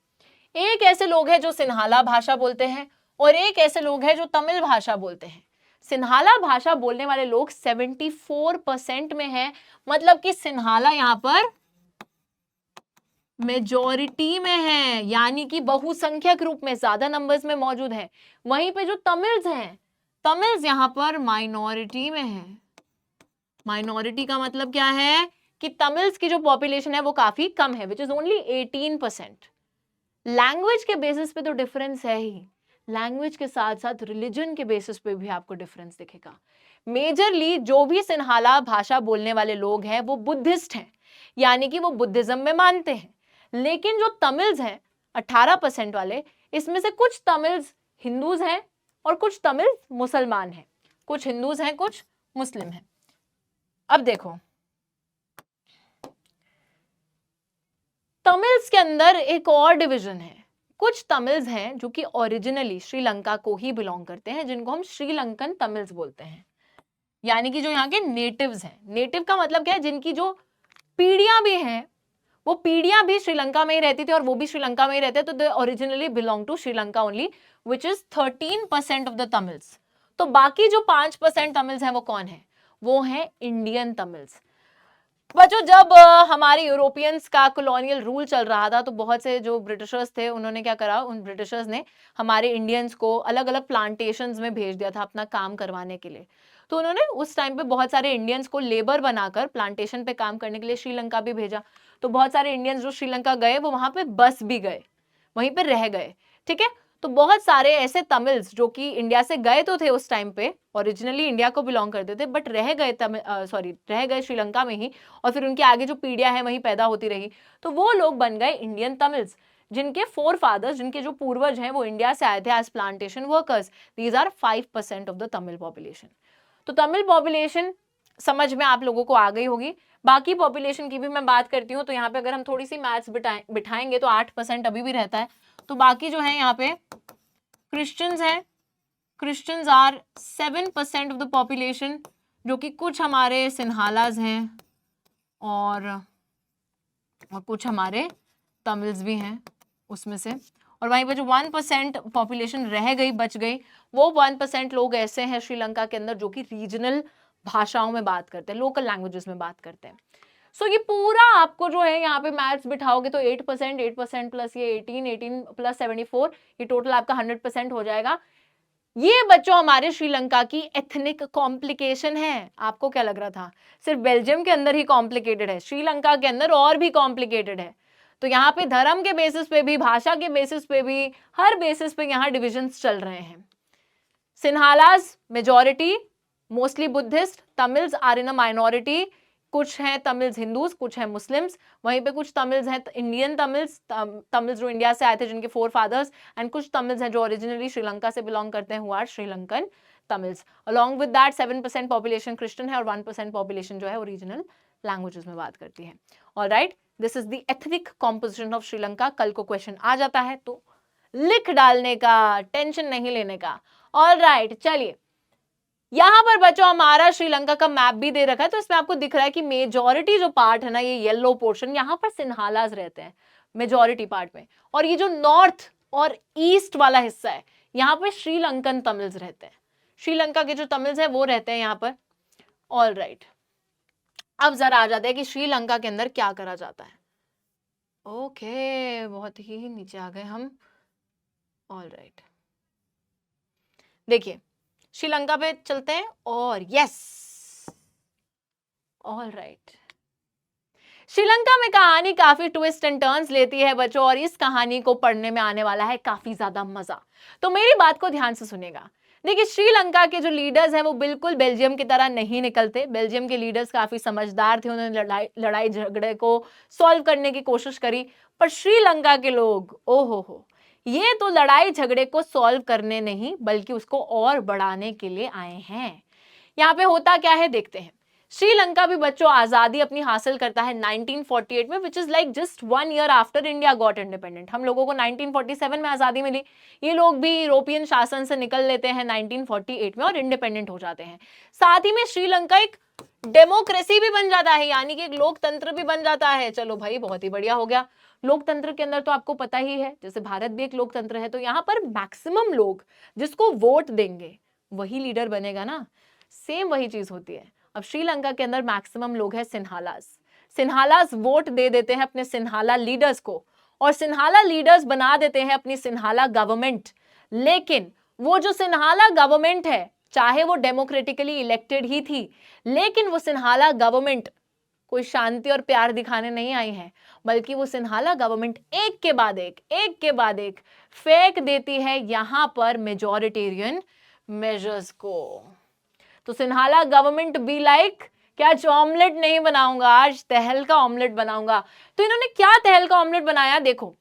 Speaker 1: एक ऐसे लोग हैं जो सिन्हाला भाषा बोलते हैं और एक ऐसे लोग हैं जो तमिल भाषा बोलते हैं। सिन्हाला भाषा बोलने वाले लोग 74% में है, मतलब कि सिन्हाला यहां पर मेजॉरिटी में है, यानी कि बहुसंख्यक रूप में ज्यादा नंबर्स में मौजूद है। वहीं पे जो तमिल्स हैं, तमिल्स यहां पर माइनॉरिटी में है। माइनॉरिटी का मतलब क्या है कि तमिल्स की जो पॉपुलेशन है वो काफी कम है, विच इज ओनली 18%। लैंग्वेज के बेसिस पे तो डिफरेंस है ही, लैंग्वेज के साथ साथ रिलीजन के बेसिस पे भी आपको डिफरेंस दिखेगा। मेजरली जो भी सिन्हाला भाषा बोलने वाले लोग हैं वो बुद्धिस्ट हैं, यानी कि वो बुद्धिज्म में मानते हैं। लेकिन जो तमिल्स हैं 18% वाले, इसमें से कुछ तमिल्स हिंदूज हैं और कुछ तमिल्स मुसलमान हैं, कुछ हिंदूज हैं कुछ मुस्लिम हैं। अब देखो तमिल्स के अंदर एक और डिवीजन है। कुछ तमिल्स हैं जो कि ओरिजिनली श्रीलंका को ही बिलोंग करते हैं, जिनको हम श्रीलंकन तमिल्स बोलते हैं, यानी कि जो यहाँ के नेटिव्स हैं। नेटिव का मतलब क्या है, जिनकी जो पीढ़ियां भी हैं वो पीढ़ियां भी श्रीलंका में ही रहती थी और वो भी श्रीलंका में ही रहते, तो they originally belong to Sri Lanka only, which is 13% of the Tamils. तो बाकी जो 5% तमिल्स हैं वो कौन है, वो है इंडियन तमिल्स। बच्चों जब हमारे यूरोपियंस का कॉलोनियल रूल चल रहा था तो बहुत से जो ब्रिटिशर्स थे उन्होंने क्या करा, उन ब्रिटिशर्स ने हमारे इंडियंस को अलग अलग प्लांटेशंस में भेज दिया था अपना काम करवाने के लिए। तो उन्होंने उस टाइम पे बहुत सारे इंडियंस को लेबर बनाकर प्लांटेशन पे काम करने के लिए श्रीलंका भी भेजा। तो बहुत सारे इंडियंस जो श्रीलंका गए वो वहां पे बस भी गए, वहीं पे रह गए, ठीक है। तो बहुत सारे ऐसे तमिल्स जो कि इंडिया से गए तो थे उस टाइम पे, ओरिजिनली इंडिया को बिलोंग करते थे, बट रह गए श्रीलंका में ही, और फिर उनके आगे जो पीढ़ियां हैं वहीं पैदा होती रही, तो वो लोग बन गए इंडियन तमिल्स, जिनके फोर फादर्स, जिनके जो पूर्वज हैं वो इंडिया से आए थे as plantation workers. These are 5% of the Tamil population. तो तमिल पॉपुलेशन समझ में आप लोगों को आ गई होगी। बाकी पॉपुलेशन की भी मैं बात करती हूँ, तो यहाँ पे अगर हम थोड़ी सी मैथ्स बिठाएंगे तो 8% अभी भी रहता है। तो बाकी जो है यहाँ पे क्रिश्चियंस हैं, Christians are 7% of the population, जो कि कुछ हमारे सिन्हालाज हैं और कुछ हमारे तमिल्स भी हैं उसमें से। और वहीं पर जो 1% पॉपुलेशन रह गई, बच गई, वो 1% लोग ऐसे हैं श्रीलंका के अंदर जो कि रीजनल भाषाओं में बात करते हैं, लोकल लैंग्वेजेस में बात करते हैं। सो ये पूरा आपको जो है यहाँ पे मैथ्स बिठाओगे तो 8% प्लस ये 18 प्लस 74, ये टोटल आपका 100% हो जाएगा। ये बच्चों हमारे श्रीलंका की एथनिक कॉम्प्लिकेशन है। आपको क्या लग रहा था सिर्फ बेल्जियम के अंदर ही कॉम्प्लिकेटेड है? श्रीलंका के अंदर और भी कॉम्प्लिकेटेड है। तो यहाँ पे धर्म के बेसिस पे भी, भाषा के बेसिस पे भी, हर बेसिस पे यहाँ डिविजन्स चल रहे हैं। Sinhalas majority, mostly Buddhist, Tamils are in a minority, कुछ हैं तमिल्स हिंदूज, कुछ हैं मुस्लिम्स, वहीं पे कुछ तमिल्स हैं इंडियन तमिल्स, तमिल्स जो इंडिया से आए थे जिनके फोर फादर्स, एंड कुछ तमिल्स हैं जो ओरिजिनली श्रीलंका से बिलोंग करते हैं, who are Sri Lankan Tamils. Along with that 7% population Christian है और 1% पॉपुलेशन जो है ओरिजिनल लैंग्वेजेस में बात करती है। Alright, this is the ethnic composition of Sri Lanka. कल को क्वेश्चन आ जाता है तो लिख डालने का, टेंशन नहीं लेने का। ऑलराइट, चलिए यहां पर बच्चों हमारा श्रीलंका का मैप भी दे रखा है, तो इसमें आपको दिख रहा है कि मेजॉरिटी जो पार्ट है ना, ये येलो पोर्शन, यहां पर सिन्हालाज रहते हैं मेजॉरिटी पार्ट में, और ये जो नॉर्थ और ईस्ट वाला हिस्सा है यहाँ पे श्रीलंकन तमिल्स रहते हैं। श्रीलंका के जो तमिल्स है वो रहते हैं यहाँ पर। ऑलराइट, अब जरा आ जाते हैं कि श्रीलंका के अंदर क्या करा जाता है। ओके, बहुत ही नीचे आ गए हम। ऑलराइट, देखिए श्रीलंका पे चलते हैं, और यस, ऑलराइट, श्रीलंका में कहानी काफी ट्विस्ट एंड टर्न्स लेती है बच्चों, और इस कहानी को पढ़ने में आने वाला है काफी ज्यादा मजा। तो मेरी बात को ध्यान से सुनेगा। देखिए, श्रीलंका के जो लीडर्स हैं वो बिल्कुल बेल्जियम की तरह नहीं निकलते। बेल्जियम के लीडर्स काफी समझदार थे, उन्होंने लड़ाई झगड़े को सॉल्व करने की कोशिश करी। पर श्रीलंका के लोग, ओहो, ये तो लड़ाई झगड़े को सॉल्व करने नहीं बल्कि उसको और बढ़ाने के लिए आए हैं। यहाँ पे होता क्या है देखते हैं। श्रीलंका भी बच्चों आजादी अपनी हासिल करता है 1948 में, which is like just 1 year after India got independent. हम लोगों को 1947 में आजादी मिली, ये लोग भी यूरोपियन शासन से निकल लेते हैं 1948 में और इंडिपेंडेंट हो जाते हैं। साथ ही में श्रीलंका एक डेमोक्रेसी भी बन जाता है, यानी कि एक लोकतंत्र भी बन जाता है। चलो भाई, बहुत ही बढ़िया हो गया। लोकतंत्र के अंदर तो आपको पता ही है, जैसे भारत भी एक लोकतंत्र है, तो यहाँ पर मैक्सिमम लोग जिसको वोट देंगे वही लीडर बनेगा ना। सेम वही चीज होती है। अब श्रीलंका के अंदर मैक्सिमम लोग हैं सिन्हालास वोट दे देते हैं अपने सिन्हाला लीडर्स को, और सिन्हाला लीडर्स बना देते हैं अपनी सिन्हाला गवर्नमेंट। लेकिन वो जो सिन्हाला गवर्नमेंट है, चाहे वो डेमोक्रेटिकली इलेक्टेड ही थी, लेकिन वो सिन्हाला गवर्नमेंट कोई शांति और प्यार दिखाने नहीं आई है, बल्कि वो सिन्हाला गवर्नमेंट एक के बाद एक फेंक देती है यहां पर मेजॉरिटेरियन मेजर्स को। तो सिन्हाला गवर्नमेंट बी लाइक कि आज ऑमलेट नहीं बनाऊंगा, आज तहल का ऑमलेट बनाऊंगा। तो इन्होंने क्या तहल का ऑमलेट बनाया देखो।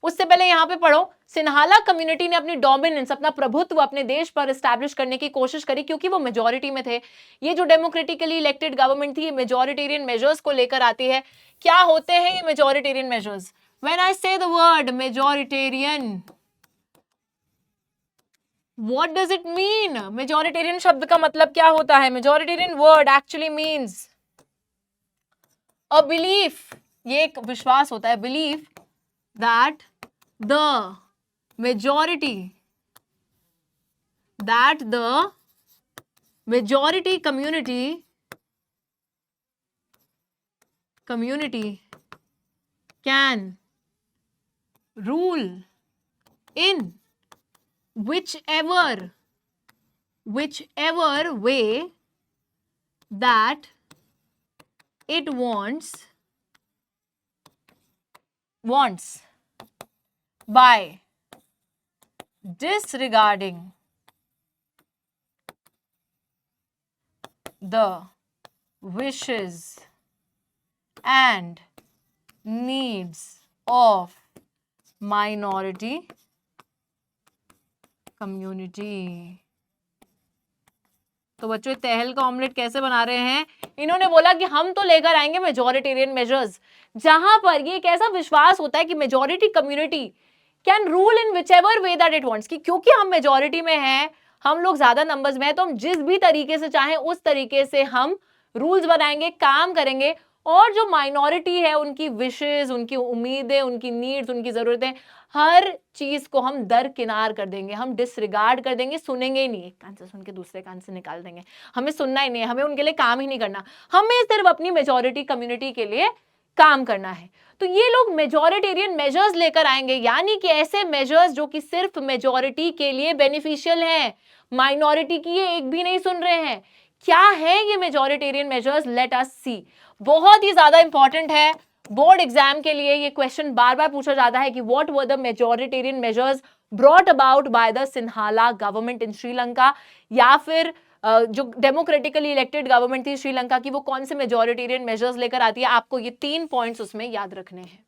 Speaker 1: उससे पहले यहाँ पे पढ़ो, सिन्हाला कम्युनिटी ने अपनी डोमिनेंस, अपना प्रभुत्व अपने देश पर एस्टैब्लिश करने की कोशिश करी, क्योंकि वो मेजॉरिटी में थे। ये जो डेमोक्रेटिकली इलेक्टेड गवर्नमेंट थी, ये मेजॉरिटेरियन मेजर्स को लेकर आती है। क्या होते हैं ये मेजॉरिटेरियन मेजर्स? व्हेन आई से the word majoritarian, What does it mean? Majoritarian शब्द का मतलब क्या होता है? Majoritarian word actually means a belief, ये एक विश्वास होता है, belief that the majority community can rule in whichever way that it wants by disregarding the wishes and needs of minority community. तो बच्चों, तहल का ऑमलेट कैसे बना रहे हैं? इन्होंने बोला कि हम तो लेकर आएंगे मेजॉरिटेरियन मेजर्स, जहां पर ये एक ऐसा विश्वास होता है कि majority community can rule in whichever way that it wants, कि क्योंकि हम मेजॉरिटी में हैं, हम लोग ज्यादा नंबर्स में हैं, तो हम जिस भी तरीके से चाहें उस तरीके से हम रूल्स बनाएंगे, काम करेंगे, और जो माइनॉरिटी है उनकी विशेष, उनकी उम्मीदें, उनकी नीड्स, उनकी जरूरतें, हर चीज को हम दरकिनार कर देंगे, हम डिसरिगार्ड कर देंगे, सुनेंगे ही नहीं। एक कान से सुन के दूसरे कान से निकाल देंगे, हमें सुनना ही नहीं है, हमें उनके लिए काम ही नहीं करना, हमें सिर्फ अपनी मेजॉरिटी कम्युनिटी के लिए काम करना है। तो ये लोग मेजॉरिटेरियन मेजर्स लेकर आएंगे, यानी कि ऐसे मेजर्स जो कि सिर्फ मेजॉरिटी के लिए बेनिफिशियल हैं, माइनॉरिटी की ये एक भी नहीं सुन रहे हैं। क्या है ये मेजॉरिटेरियन मेजर्स? लेट अस सी। बहुत ही ज्यादा इंपॉर्टेंट है, बोर्ड एग्जाम के लिए ये क्वेश्चन बार बार पूछा जाता है कि what were the majoritarian measures brought about by the Sinhala government in Sri Lanka, या फिर जो डेमोक्रेटिकली इलेक्टेड गवर्नमेंट थी श्रीलंका की, वो कौन से मेजॉरिटेरियन मेजर्स लेकर आती है। आपको ये 3 पॉइंट्स उसमें याद रखने हैं।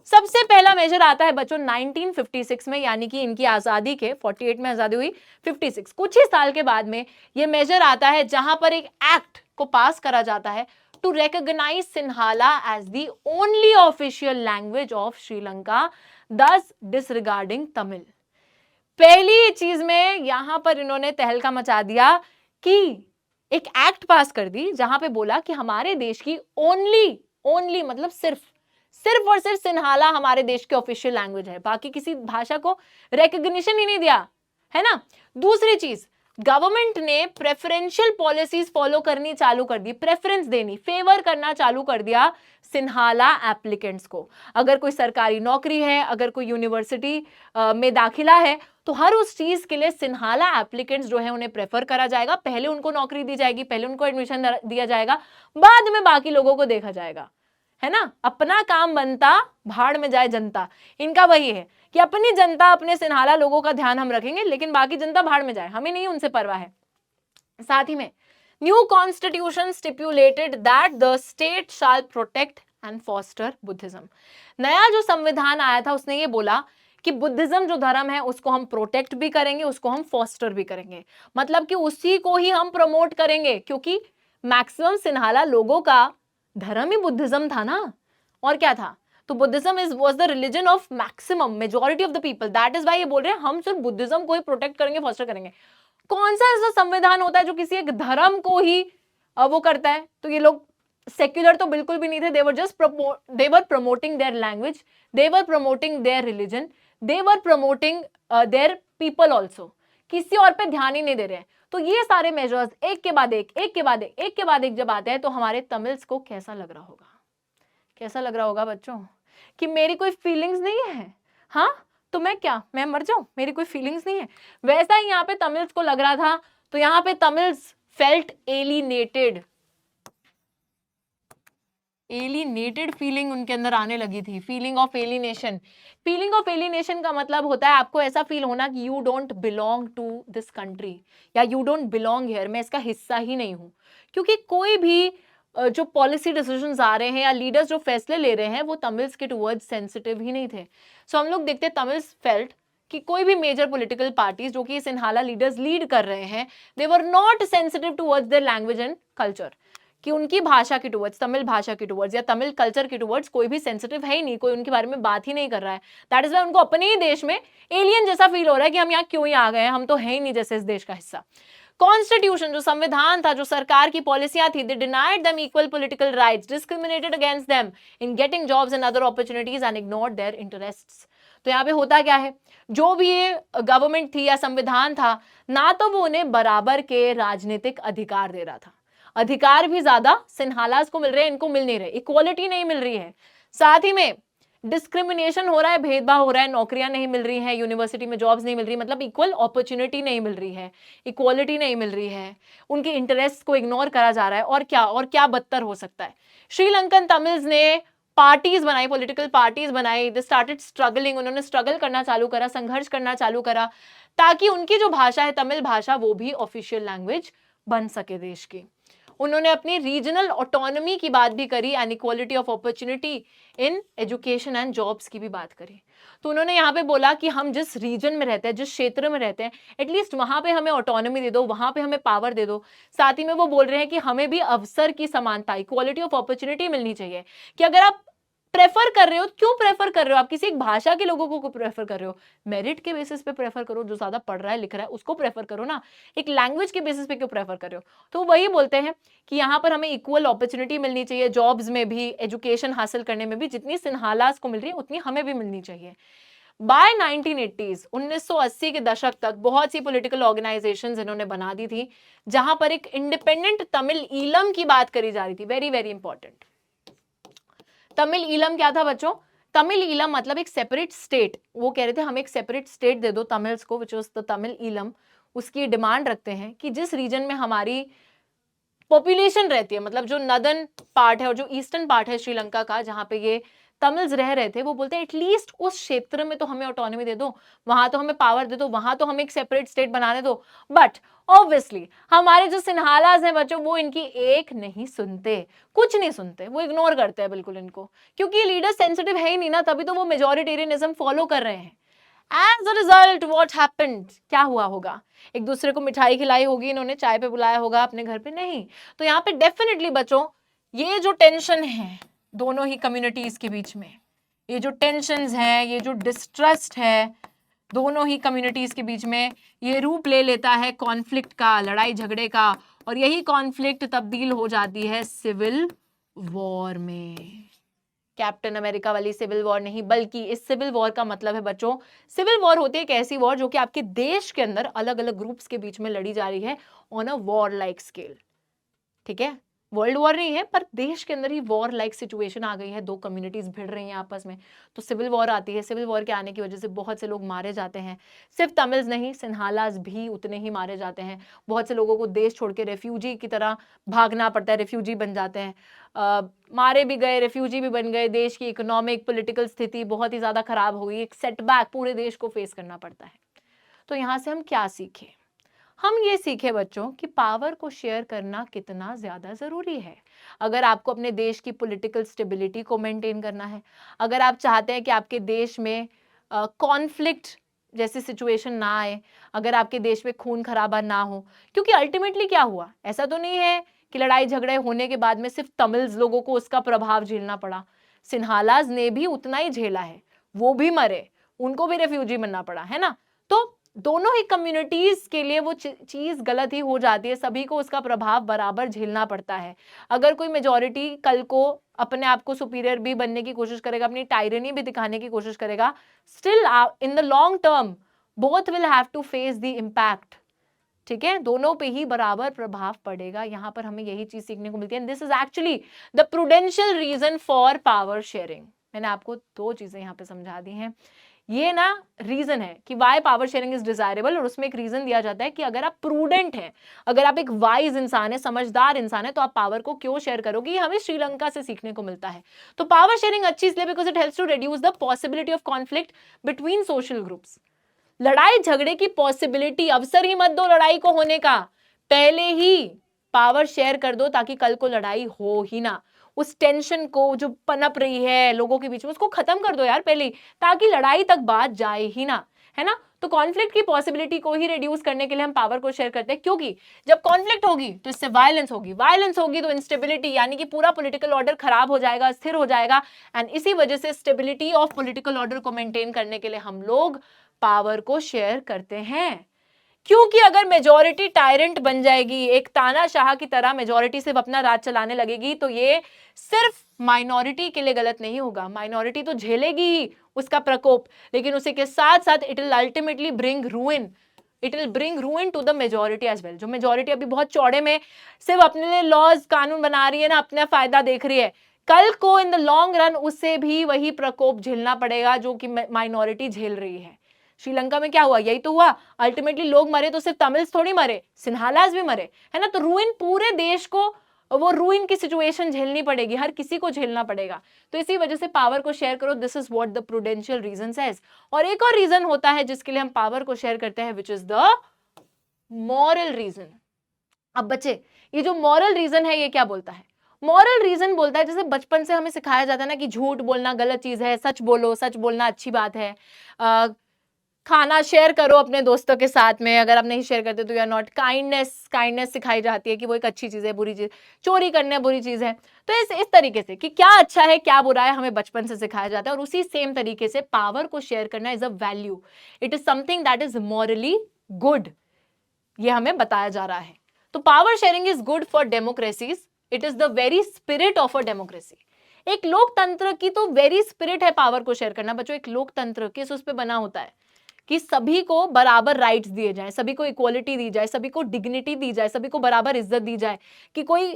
Speaker 1: सबसे पहला मेजर आता है बच्चों 1956 में, यानी कि इनकी आजादी के 48 में आजादी हुई, 56 कुछ ही साल के बाद में ये मेजर आता है, जहां पर एक एक्ट को पास करा जाता है to recognize Sinhala as the only official language of Sri Lanka, thus disregarding Tamil। पहली चीज में यहां पर इन्होंने तहलका मचा दिया कि एक एक्ट पास कर दी, जहां पे बोला कि हमारे देश की ओनली मतलब सिर्फ और सिर्फ सिन्हाला हमारे देश की ऑफिशियल लैंग्वेज है, बाकी किसी भाषा को रिकॉग्निशन ही नहीं दिया, है ना। दूसरी चीज, गवर्नमेंट ने प्रेफरेंशियल पॉलिसीज फॉलो करनी चालू कर दी, प्रेफरेंस देनी, फेवर करना चालू कर दिया सिन्हाला एप्लीकेंट्स को। अगर कोई सरकारी नौकरी है, अगर कोई यूनिवर्सिटी में दाखिला है, तो हर उस चीज के लिए सिन्हाला एप्लीकेंट्स जो है उन्हें प्रेफर करा जाएगा, पहले उनको नौकरी दी जाएगी, पहले उनको एडमिशन दिया जाएगा, बाद में बाकी लोगों को देखा जाएगा। है ना, अपना काम बनता भाड़ में जाए जनता। इनका वही है कि अपनी जनता, अपने सिन्हाला लोगों का ध्यान हम रखेंगे, लेकिन बाकी जनता भाड़ में जाए, हमें नहीं उनसे परवाह है। साथ ही में new constitution stipulated that the state shall protect and foster Buddhism. नया जो संविधान आया था उसने ये बोला कि बुद्धिज्म जो धर्म है उसको हम प्रोटेक्ट भी करेंगे, उसको हम फॉस्टर भी करेंगे, मतलब कि उसी को ही हम प्रमोट करेंगे, क्योंकि मैक्सिमम सिन्हाला लोगों का धर्म ही बुद्धिज्म था ना, और क्या था। तो Buddhism was the religion of maximum majority of the people, that is why ये बोल रहे हैं हम सिर्फ बुद्धिज्म को ही प्रोटेक्ट करेंगे, फॉस्टर करेंगे। कौन सा ऐसा संविधान होता है जो किसी एक धर्म को ही वो करता है। तो ये लोग सेक्युलर तो बिल्कुल भी नहीं थे, they were promoting their language, they were promoting their religion, they were promoting their people also, किसी और पे ध्यान ही नहीं दे रहे हैं। तो ये सारे मेजर्स एक के बाद एक, एक के बाद एक, एक के बाद एक जब आते हैं तो हमारे तमिल्स को कैसा लग रहा होगा, कैसा लग रहा होगा बच्चों, कि मेरी कोई फीलिंग्स नहीं है, हाँ तो मैं क्या, मैं मर जाऊं, मेरी कोई फीलिंग्स नहीं है। वैसा ही यहाँ पे तमिल्स को लग रहा था। तो यहाँ पे Tamils felt alienated, alienated feeling उनके अंदर आने लगी थी, feeling of alienation. Feeling of alienation का मतलब होता है आपको ऐसा फील होना कि you don't belong to this country, या यू डोंट बिलोंग हियर, मैं इसका हिस्सा ही नहीं हूं। क्योंकि कोई भी जो पॉलिसी डिसीजंस आ रहे हैं या लीडर्स जो फैसले ले रहे हैं वो तमिल्स के टुवर्ड्स सेंसिटिव ही नहीं थे। सो हम लोग देखते तमिल्स फेल्ट कि कोई भी मेजर पॉलिटिकल पार्टीज जो कि सिन्हाला लीडर्स लीड कर रहे हैं, they were not sensitive towards their language and culture, कि उनकी भाषा की टुवर्ड्स, तमिल भाषा की टुवर्ड्स या तमिल कल्चर की टुवर्ड्स कोई भी सेंसिटिव है ही नहीं, कोई उनके बारे में बात ही नहीं कर रहा है। दैट इज वाई उनको अपने ही देश में एलियन जैसा फील हो रहा है कि हम यहाँ क्यों ही आ गए हैं, हम तो है ही नहीं जैसे इस देश का हिस्सा। कॉन्स्टिट्यूशन जो संविधान था, जो सरकार की पॉलिसियां थी, they denied them equal political rights, discriminated against them in getting jobs and other opportunities and ignored their interests. तो यहाँ पे होता क्या है, जो भी ये गवर्नमेंट थी या संविधान था, ना तो वो उन्हें बराबर के राजनीतिक अधिकार दे रहा था, अधिकार भी ज्यादा सिन्हालास को मिल रहे हैं, इनको मिल नहीं रहे, इक्वालिटी नहीं मिल रही है। साथ ही में डिस्क्रिमिनेशन हो रहा है, भेदभाव हो रहा है, नौकरियां नहीं मिल रही हैं, यूनिवर्सिटी में जॉब्स नहीं मिल रही, मतलब इक्वल अपॉर्चुनिटी नहीं मिल रही है, इक्वालिटी नहीं मिल रही है, उनके इंटरेस्ट को इग्नोर करा जा रहा है। और क्या बदतर हो सकता है। श्रीलंकन तमिल्स ने पार्टीज बनाई, पॉलिटिकल पार्टीज बनाई, दे स्टार्टेड स्ट्रगलिंग, उन्होंने स्ट्रगल करना चालू करा, संघर्ष करना चालू करा, ताकि उनकी जो भाषा है तमिल भाषा वो भी ऑफिशियल लैंग्वेज बन सके देश की। उन्होंने अपनी रीजनल ऑटोनॉमी की बात भी करी and equality of opportunity in education and jobs की भी बात करी। तो उन्होंने यहाँ पे बोला कि हम जिस रीजन में रहते हैं, जिस क्षेत्र में रहते हैं, एटलीस्ट वहां पे हमें ऑटोनॉमी दे दो, वहां पे हमें पावर दे दो। साथ ही में वो बोल रहे हैं कि हमें भी अवसर की समानता, इक्वालिटी ऑफ अपॉर्चुनिटी मिलनी चाहिए, कि अगर आप प्रेफर कर रहे हो, क्यों प्रेफर कर रहे हो, आप किसी एक भाषा के लोगों को प्रेफर कर रहे हो, मेरिट के बेसिस पे प्रेफर करो, जो ज्यादा पढ़ रहा है लिख रहा है उसको प्रेफर करो ना, एक लैंग्वेज के बेसिस पे क्यों प्रेफर कर रहे हो। तो वही बोलते हैं कि यहाँ पर हमें इक्वल अपॉर्चुनिटी मिलनी चाहिए, जॉब्स में भी, एजुकेशन हासिल करने में भी, जितनी सिन्हालास को मिल रही है उतनी हमें भी मिलनी चाहिए। बाय 1980s 1980 के दशक तक बहुत सी पॉलिटिकल ऑर्गेनाइजेशंस इन्होंने बना दी थी, जहां पर एक इंडिपेंडेंट तमिल ईलम की बात करी जा रही थी। Very very important. Tamil Eelam क्या था बच्चों, तमिल ईलम मतलब एक सेपरेट स्टेट, वो कह रहे थे हमें एक सेपरेट स्टेट दे दो तमिल्स को, which was the Tamil Eelam. उसकी डिमांड रखते हैं कि जिस रीजन में हमारी पॉपुलेशन रहती है, मतलब जो नदर्न पार्ट है और जो ईस्टर्न पार्ट है श्रीलंका का, जहां पे ये तमिल्स रह रहे थे, वो बोलते हैं एटलीस्ट उस क्षेत्र में तो हमें ऑटोनॉमी दे दो, वहां तो हमें पावर दे दो, वहां तो हमें एक सेपरेट स्टेट बनाने दो। बट ऑब्वियसली हमारे जो सिन्हालास हैं बच्चों, वो इनकी एक नहीं सुनते, कुछ नहीं सुनते, वो इग्नोर करते हैं बिल्कुल इनको, क्योंकि लीडर सेंसिटिव है ही नहीं ना, तभी तो वो मेजॉरिटेरियनिज्म फॉलो कर रहे हैं। As a result what happened, क्या हुआ होगा, एक दूसरे को मिठाई खिलाई होगी, इन्होंने चाय पे बुलाया होगा अपने घर पे, नहीं। तो यहाँ पे डेफिनेटली बच्चों ये जो टेंशन है दोनों ही कम्युनिटीज के बीच में, ये जो टेंशंस हैं, ये जो डिस्ट्रस्ट है दोनों ही कम्युनिटीज के बीच में, ये रूप ले लेता है कॉन्फ्लिक्ट का, लड़ाई झगड़े का, और यही कॉन्फ्लिक्ट तब्दील हो जाती है सिविल वॉर में। कैप्टन अमेरिका वाली सिविल वॉर नहीं, बल्कि इस सिविल वॉर का मतलब है बच्चों, सिविल वॉर होती है एक ऐसी वॉर जो कि आपके देश के अंदर अलग अलग ग्रुप्स के बीच में लड़ी जा रही है on a war like scale. ठीक है, वर्ल्ड वॉर नहीं है, पर देश के अंदर ही वॉर लाइक सिचुएशन आ गई है, दो कम्युनिटीज भिड़ रही हैं आपस में, तो सिविल वॉर आती है। सिविल वॉर के आने की वजह से बहुत से लोग मारे जाते हैं, सिर्फ तमिल्स नहीं, सिन्हालास भी उतने ही मारे जाते हैं। बहुत से लोगों को देश छोड़ के रेफ्यूजी की तरह भागना पड़ता है, रेफ्यूजी बन जाते हैं, मारे भी गए, रेफ्यूजी भी बन गए। देश की इकोनॉमिक पॉलिटिकल स्थिति बहुत ही ज्यादा खराब हो गई, एक सेटबैक पूरे देश को फेस करना पड़ता है। तो यहाँ से हम क्या सीखें? हम ये सीखे बच्चों कि पावर को शेयर करना कितना ज्यादा जरूरी है। अगर आपको अपने देश की पॉलिटिकल स्टेबिलिटी को मेंटेन करना है, अगर आप चाहते हैं कि आपके देश में कॉन्फ्लिक्ट जैसी सिचुएशन ना आए, अगर आपके देश में खून खराबा ना हो, क्योंकि अल्टीमेटली क्या हुआ, ऐसा तो नहीं है कि लड़ाई झगड़े होने के बाद में सिर्फ तमिल्स लोगों को उसका प्रभाव झेलना पड़ा। सिन्हालाज ने भी उतना ही झेला है, वो भी मरे, उनको भी रेफ्यूजी बनना पड़ा, है ना। तो दोनों ही कम्युनिटीज के लिए वो चीज गलत ही हो जाती है, सभी को उसका प्रभाव बराबर झेलना पड़ता है। अगर कोई मेजॉरिटी कल को अपने आप को सुपीरियर भी बनने की कोशिश करेगा, अपनी टायरनी भी दिखाने की कोशिश करेगा, still in the long term both will have to face the impact. ठीक है, दोनों पे ही बराबर प्रभाव पड़ेगा। यहां पर हमें यही चीज सीखने को मिलती है। This is actually the prudential reason for power sharing. मैंने आपको दो चीजें यहाँ पे समझा दी हैं। ये ना रीजन है कि why power sharing is desirable, और उसमें एक रीजन दिया जाता है कि अगर आप प्रूडेंट हैं, अगर आप एक वाइज इंसान है, समझदार इंसान है, तो आप पावर को क्यों शेयर करोगे। ये हमें श्रीलंका से सीखने को मिलता है। तो पावर शेयरिंग अच्छी इसलिए because it helps to reduce the possibility of conflict between social groups. लड़ाई झगड़े की पॉसिबिलिटी, अवसर ही मत दो लड़ाई को होने का, पहले ही पावर शेयर कर दो ताकि कल को लड़ाई हो ही ना। उस टेंशन को जो पनप रही है लोगों के बीच में, उसको खत्म कर दो यार पहले ही, ताकि लड़ाई तक बात जाए ही ना, है ना। तो कॉन्फ्लिक्ट की पॉसिबिलिटी को ही रिड्यूस करने के लिए हम पावर को शेयर करते हैं, क्योंकि जब कॉन्फ्लिक्ट होगी तो इससे वायलेंस होगी, वायलेंस होगी तो इंस्टेबिलिटी, यानी कि पूरा पॉलिटिकल ऑर्डर खराब हो जाएगा, स्थिर हो जाएगा। एंड इसी वजह से स्टेबिलिटी ऑफ पॉलिटिकल ऑर्डर को मेंटेन करने के लिए हम लोग पावर को शेयर करते हैं। क्योंकि अगर मेजॉरिटी टायरेंट बन जाएगी, एक तानाशाह की तरह मेजॉरिटी सिर्फ अपना राज चलाने लगेगी, तो ये सिर्फ माइनॉरिटी के लिए गलत नहीं होगा। माइनॉरिटी तो झेलेगी ही उसका प्रकोप, लेकिन उसी के साथ साथ it will ultimately bring ruin, it will bring ruin to the majority as well. जो मेजॉरिटी अभी बहुत चौड़े में सिर्फ अपने लिए लॉज कानून बना रही है ना, अपना फायदा देख रही है, कल को इन द लॉन्ग रन उससे भी वही प्रकोप झेलना पड़ेगा जो कि माइनॉरिटी झेल रही है। श्रीलंका में क्या हुआ, यही तो हुआ। अल्टीमेटली लोग मरे तो सिर्फ तमिल्स थोड़ी मरे, सिन्हालास भी मरे, है ना। तो रूइन पूरे देश को, वो रूइन की सिचुएशन झेलनी पड़ेगी, हर किसी को झेलना पड़ेगा। तो इसी वजह से पावर को शेयर करो, this is what the prudential reason says. और एक और रीजन होता है जिसके लिए हम पावर को शेयर करते हैं, which is the moral reason. अब बच्चे, ये जो मॉरल रीजन है ये क्या बोलता है? मॉरल रीजन बोलता है, जैसे बचपन से हमें सिखाया जाता है ना कि झूठ बोलना गलत चीज है, सच बोलो, सच बोलना अच्छी बात है, खाना शेयर करो अपने दोस्तों के साथ में, अगर आप नहीं शेयर करते तो यू आर नॉट, काइंडनेस सिखाई जाती है कि वो एक अच्छी चीज है, बुरी चीज, चोरी करना बुरी चीज है। तो इस तरीके से कि क्या अच्छा है क्या बुरा है हमें बचपन से सिखाया जाता है। और उसी सेम तरीके से पावर को शेयर करना is a value, it is something that is morally good, ये हमें बताया जा रहा है। तो power sharing is good for democracies, it is the very spirit of a democracy. एक लोकतंत्र की तो वेरी स्पिरिट है पावर को शेयर करना। बच्चों, एक लोकतंत्र किस उस पे बना होता है कि सभी को बराबर राइट्स दिए जाएं, सभी को इक्वालिटी दी जाए, सभी को डिग्निटी दी जाए, सभी को बराबर इज्जत दी जाए, कि कोई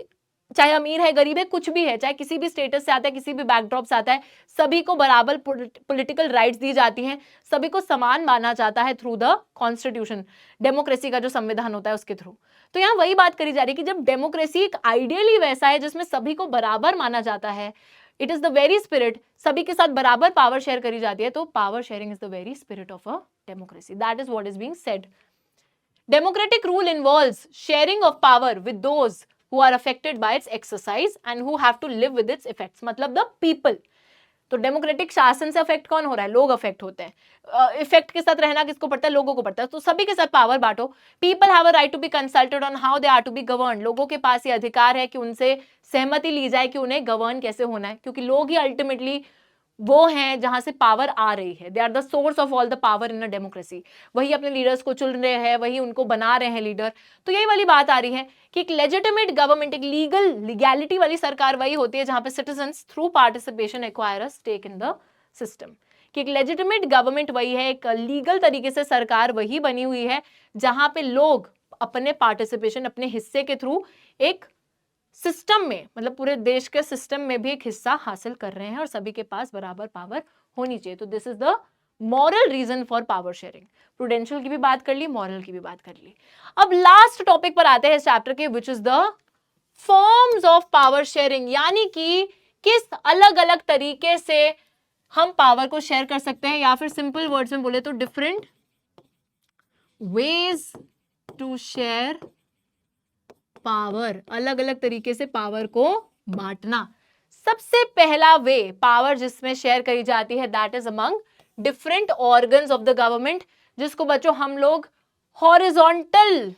Speaker 1: चाहे अमीर है गरीब है कुछ भी है, चाहे किसी भी स्टेटस से आता है, किसी भी बैकड्रॉप से आता है, सभी को बराबर पॉलिटिकल राइट्स दी जाती हैं, सभी को समान माना जाता है थ्रू द कॉन्स्टिट्यूशन, डेमोक्रेसी का जो संविधान होता है उसके थ्रू। तो यहाँ वही बात करी जा रही है कि जब डेमोक्रेसी एक आइडियली वैसा है जिसमें सभी को बराबर माना जाता है, it is the very spirit, सभी के साथ बराबर पावर शेयर करी जाती है, तो power sharing is the very spirit of a democracy. That is what is being said. Democratic rule involves sharing of power with those who are affected by its exercise and who have to live with its effects. मतलब the people. तो democratic शासन से affect कौन हो रहा है? लोग affect होते हैं। इफेक्ट के साथ रहना किसको पड़ता है? लोगों को पड़ता है। तो सभी के साथ पावर बांटो। People have a right to be consulted on how they are to be govern. लोगों के पास ये अधिकार है कि उनसे सहमति ली जाए कि उन्हें गवर्न कैसे होना है, क्योंकि लोग ही अल्टीमेटली वो हैं जहां से पावर आ रही है। They are the source of all the power in a democracy. वही अपने लीडर्स को चुन रहे हैं, वही उनको बना रहे हैं लीडर। तो यही वाली बात आ रही है कि एक लेजिटिमेट गवर्नमेंट, एक लीगैलिटी वाली सरकार वही होती है जहां पे citizens through participation acquire a stake in the system. कि एक लेजिटिमेट गवर्नमेंट वही है, एक लीगल तरीके से सरकार वही बनी हुई है जहां पे लोग अपने पार्टिसिपेशन, अपने हिस्से के थ्रू एक सिस्टम में, मतलब पूरे देश के सिस्टम में भी एक हिस्सा हासिल कर रहे हैं और सभी के पास बराबर पावर होनी चाहिए। तो this is the moral reason for power sharing. Prudential की भी बात कर ली, मॉरल की भी बात कर ली। अब लास्ट टॉपिक पर आते हैं इस चैप्टर के, विच is the forms of power sharing, यानी कि किस अलग अलग तरीके से हम पावर को शेयर कर सकते हैं, या फिर सिंपल वर्ड्स में बोले तो different ways to share power, अलग अलग तरीके से पावर को बांटना। सबसे पहला वे पावर जिसमें शेयर करी जाती है that is among different organs of the government, जिसको बच्चों हम लोग हॉरिजॉन्टल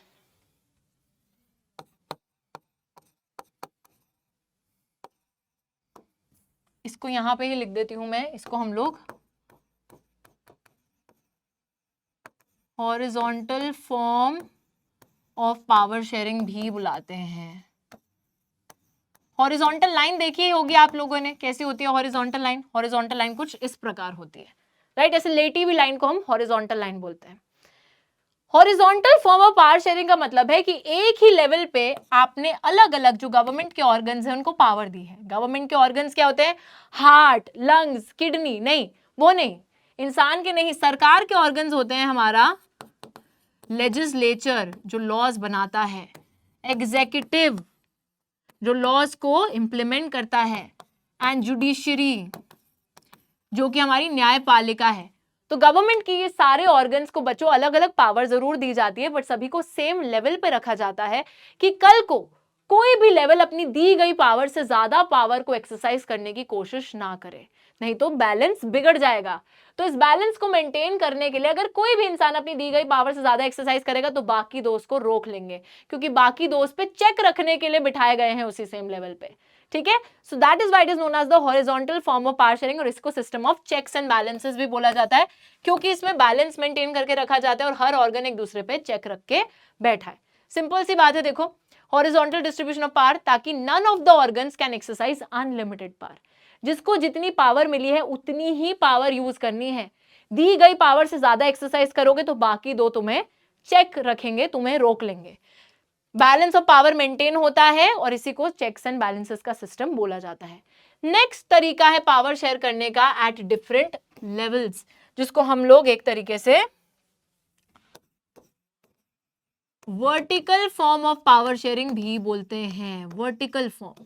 Speaker 1: इसको यहां पे ही लिख देती हूं मैं, इसको हम लोग horizontal form of power sharing भी बुलाते हैं। हॉरिजॉन्टल लाइन देखी होगी आप लोगों ने, कैसी होती है हॉरिजॉन्टल लाइन? हॉरिजॉन्टल लाइन कुछ इस प्रकार होती है, राइट? ऐसे लेटी हुई लाइन को हम हॉरिजॉन्टल लाइन बोलते हैं। Horizontal form of power sharing का मतलब है कि एक ही लेवल पे आपने अलग अलग जो गवर्नमेंट के ऑर्गन्स हैं उनको पावर दी है। गवर्नमेंट के ऑर्गन्स क्या होते हैं? हार्ट, लंग्स, किडनी, नहीं वो नहीं, इंसान के नहीं, सरकार के ऑर्गन्स होते हैं हमारा लेजिस्लेचर जो लॉज बनाता है, एग्जीक्यूटिव जो लॉज को इंप्लीमेंट करता है, एंड जुडिशरी जो कि हमारी न्यायपालिका है। तो गवर्नमेंट की ये सारे ऑर्गन्स को बच्चों अलग अलग पावर जरूर दी जाती है, बट सभी को सेम लेवल पे रखा जाता है कि कल को कोई भी लेवल अपनी दी गई पावर से ज्यादा पावर को एक्सरसाइज करने की कोशिश ना करे, नहीं तो बैलेंस बिगड़ जाएगा। तो इस बैलेंस को मेंटेन करने के लिए अगर कोई भी इंसान अपनी दी गई पावर से ज्यादा एक्सरसाइज करेगा तो बाकी दोस्त को रोक लेंगे, क्योंकि बाकी दोस्त पे चेक रखने के लिए बिठाए गए हैं उसी सेम लेवल पे, ठीक है? So that is why it is known as the horizontal form of power sharing, और इसको system of checks and balances भी बोला जाता है, क्योंकि इसमें बैलेंस मेंटेन करके रखा जाता है और हर ऑर्गन एक दूसरे पे चेक रख के बैठा है। सिंपल सी बात है, देखो हॉरिजॉन्टल डिस्ट्रीब्यूशन ऑफ पावर, ताकि none of the organs can exercise unlimited power. जिसको जितनी पावर मिली है उतनी ही पावर यूज करनी है। दी गई पावर से ज्यादा एक्सरसाइज करोगे तो बाकी दो तुम्हें चेक रखेंगे, तुम्हें रोक लेंगे। बैलेंस ऑफ पावर मेंटेन होता है और इसी को चेक्स एंड बैलेंसेस का सिस्टम बोला जाता है। नेक्स्ट तरीका है पावर शेयर करने का एट डिफरेंट लेवल्स, जिसको हम लोग एक तरीके से vertical form of power sharing भी बोलते हैं। वर्टिकल फॉर्म,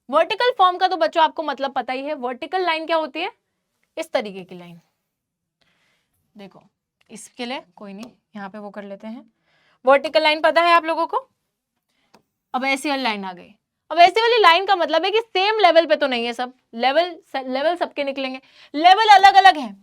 Speaker 1: वर्टिकल फॉर्म का तो बच्चों आपको मतलब पता ही है। वर्टिकल लाइन क्या होती है? इस तरीके की लाइन, देखो इसके लिए कोई नहीं, यहां पे वो कर लेते हैं। वर्टिकल लाइन पता है आप लोगों को? अब ऐसी वाली लाइन आ गई। अब ऐसी वाली लाइन का मतलब है कि सेम लेवल पे तो नहीं है सब, लेवल सबके निकलेंगे, लेवल अलग अलग है।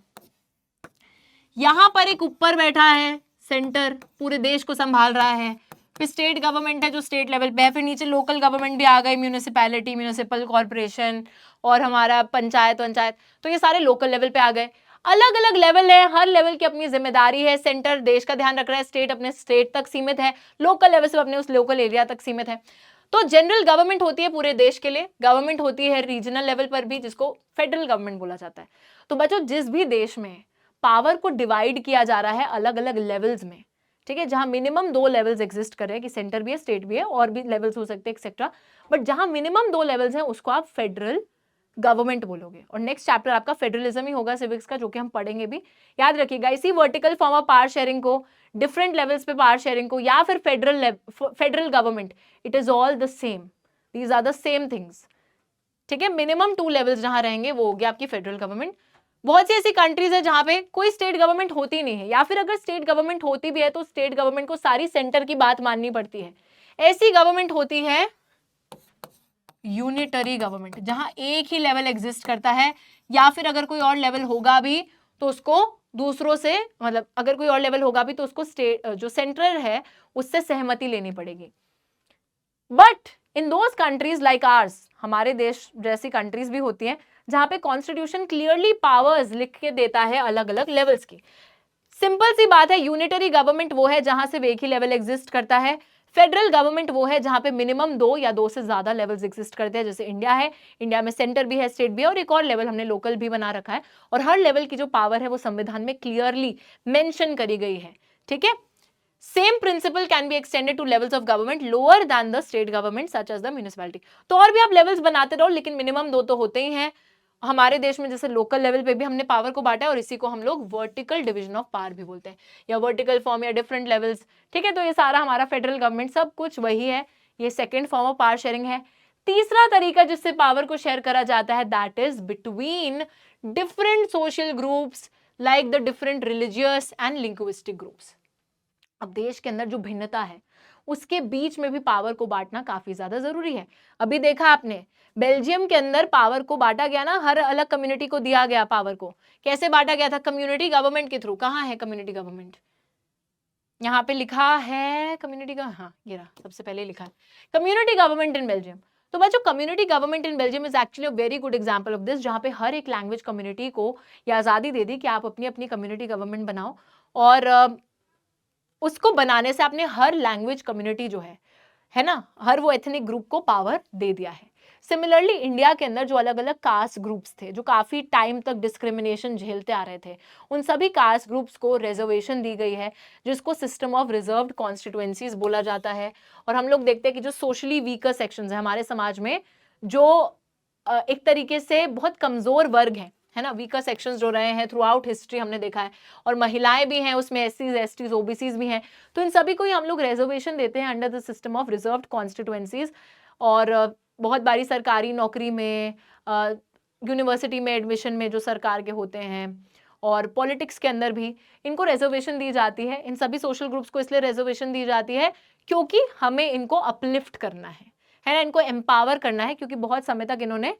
Speaker 1: यहां पर एक ऊपर बैठा है सेंटर, पूरे देश को संभाल रहा है, फिर स्टेट गवर्नमेंट है जो स्टेट लेवल पे है, फिर नीचे लोकल गवर्नमेंट भी आ गई, म्यूनिसिपैलिटी, म्यूनिसिपल कॉर्पोरेशन और हमारा पंचायत, तो ये सारे लोकल लेवल पे आ गए। अलग अलग लेवल है, हर लेवल की अपनी जिम्मेदारी है। सेंटर देश का ध्यान रख रहा है, स्टेट अपने स्टेट तक सीमित है, लोकल लेवल से अपने उस लोकल एरिया तक सीमित है। तो जनरल गवर्नमेंट होती है पूरे देश के लिए, गवर्नमेंट होती है रीजनल लेवल पर भी, जिसको फेडरल गवर्नमेंट बोला जाता है। तो बच्चों जिस भी देश में पावर को डिवाइड किया जा रहा है अलग अलग लेवल्स में, ठीक है, जहां मिनिमम 2 लेवल्स एग्जिस्ट कर रहे हैं कि सेंटर भी है, स्टेट भी है, और भी लेवल्स हो सकते हैं एक्सेट्रा, बट जहां मिनिमम 2 लेवल्स हैं उसको आप फेडरल गवर्नमेंट बोलोगे। और नेक्स्ट चैप्टर आपका फेडरलिज्म ही होगा सिविक्स का, जो कि हम पढ़ेंगे भी, याद रखिएगा। इसी vertical form of power sharing को, डिफरेंट लेवल्स पे पावर शेयरिंग को, या फिर federal government, it is all the same, these are the same things, ठीक है। मिनिमम 2 लेवल्स जहां रहेंगे वो हो गया आपकी फेडरल गवर्नमेंट। बहुत सी ऐसी कंट्रीज है जहां पे कोई स्टेट गवर्नमेंट होती नहीं है, या फिर अगर स्टेट गवर्नमेंट होती भी है तो स्टेट गवर्नमेंट को सारी सेंटर की बात माननी पड़ती है। ऐसी गवर्नमेंट होती है यूनिटरी गवर्नमेंट, जहां एक ही लेवल एग्जिस्ट करता है, या फिर अगर कोई और लेवल होगा भी तो उसको दूसरों से, मतलब अगर कोई और लेवल होगा भी तो उसको स्टेट जो सेंट्रल है उससे सहमति लेनी पड़ेगी। But in those countries like ours, हमारे देश जैसी कंट्रीज भी होती हैं जहां पे कॉन्स्टिट्यूशन क्लियरली पावर्स लिख के देता है अलग अलग लेवल्स की। सिंपल सी बात है, यूनिटरी गवर्नमेंट वो है जहां से एक ही लेवल एग्जिस्ट करता है, फेडरल गवर्नमेंट वो है जहां पे मिनिमम 2 या 2 से ज्यादा लेवल्स एग्जिस्ट करते हैं, जैसे इंडिया है, इंडिया में सेंटर भी है, स्टेट भी है, और एक और लेवल हमने लोकल भी बना रखा है, और हर लेवल की जो पावर है वो संविधान में क्लियरली मेंशन करी गई है, ठीक है। Same principle can be extended to levels of government lower than the state government such as the municipality. तो और भी आप लेवल्स बनाते रहो, लेकिन मिनिमम 2 तो होते ही हैं। हमारे देश में जैसे लोकल लेवल पे भी हमने पावर को बांटा है, और इसी को हम लोग वर्टिकल डिवीजन ऑफ पावर भी बोलते हैं, या वर्टिकल फॉर्म, या डिफरेंट लेवल्स। ठीक है, तो ये सारा हमारा फेडरल गवर्नमेंट सब कुछ वही है। ये second form of power sharing है। तीसरा तरीका जिससे पावर को शेयर करा जाता है, that is between different social groups like the different religious and linguistic groups. अब देश के अंदर जो भिन्नता है उसके बीच में भी पावर को बांटना काफी ज्यादा जरूरी है। अभी देखा आपने बेल्जियम के अंदर पावर को बांटा गया ना, हर अलग कम्युनिटी को दिया गया पावर को। कैसे बांटा गया था? कम्युनिटी गवर्नमेंट के थ्रू। कहाँ है कम्युनिटी गवर्नमेंट? यहाँ पे लिखा है कम्युनिटी का, हाँ ये रहा, सबसे पहले लिखा है कम्युनिटी गवर्नमेंट इन बेल्जियम। तो बच्चों community government in Belgium is actually a very good example of this, जहाँ पे हर एक लैंग्वेज कम्युनिटी को ये आज़ादी दे दी कि आप अपनी अपनी कम्युनिटी गवर्नमेंट बनाओ, और उसको बनाने से आपने हर लैंग्वेज कम्युनिटी जो है ना, हर वो एथनिक ग्रुप को पावर दे दिया है। सिमिलरली इंडिया के अंदर जो अलग अलग कास्ट ग्रुप्स थे, जो काफी टाइम तक डिस्क्रिमिनेशन झेलते आ रहे थे, उन सभी कास्ट ग्रुप्स को रिजर्वेशन दी गई है, जिसको सिस्टम ऑफ रिजर्व्ड कॉन्स्टिट्यूएंसीज बोला जाता है। और हम लोग देखते हैं कि जो सोशली वीकर सेक्शंस है हमारे समाज में, जो एक तरीके से बहुत कमजोर वर्ग है ना, वीकर सेक्शंस जो रहे हैं थ्रू आउट हिस्ट्री हमने देखा है, और महिलाएं भी हैं उसमें, एससीज, एसटीज, ओबीसीज भी हैं, तो इन सभी को ही हम लोग रिजर्वेशन देते हैं under the system of reserved constituencies. और बहुत बारी सरकारी नौकरी में, यूनिवर्सिटी में एडमिशन में जो सरकार के होते हैं, और पॉलिटिक्स के अंदर भी इनको रिजर्वेशन दी जाती है। इन सभी सोशल ग्रुप्स को इसलिए रिजर्वेशन दी जाती है क्योंकि हमें इनको अपलिफ्ट करना है ना, इनको एम्पावर करना है, क्योंकि बहुत समय तक इन्होंने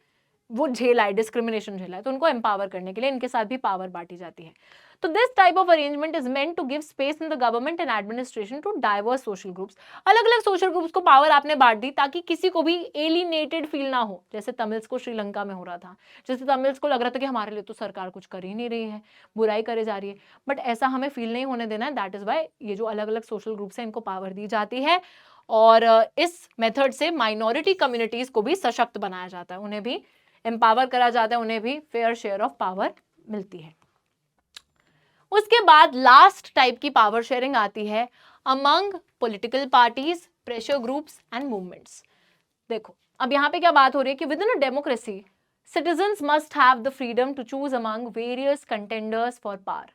Speaker 1: वो झेला है, डिस्क्रिमिनेशन झेला है, तो उनको एम्पावर करने के लिए इनके साथ भी पावर बांटी जाती है। तो this type of arrangement is meant to give space in the government and administration to diverse social groups. अलग अलग सोशल ग्रुप्स को पावर आपने बांट दी ताकि किसी को भी एलिनेटेड फील ना हो, जैसे तमिल्स को श्रीलंका में हो रहा था, जैसे तमिल्स को लग रहा था कि हमारे लिए तो सरकार कुछ कर ही नहीं रही है, बुराई करे जा रही है, बट ऐसा हमें फील नहीं होने देना है। दैट इज वाई ये जो अलग अलग सोशल ग्रुप्स हैं इनको पावर दी जाती है, और इस मेथड से माइनॉरिटी कम्युनिटीज को भी सशक्त बनाया जाता है, उन्हें भी एम्पावर करा जाता है, उन्हें भी फेयर शेयर ऑफ पावर मिलती है। उसके बाद लास्ट टाइप की पावर शेयरिंग आती है among political parties, pressure groups and movements. देखो अब यहाँ पे क्या बात हो रही है कि with in a democracy citizens must have the freedom to choose among various contenders for power.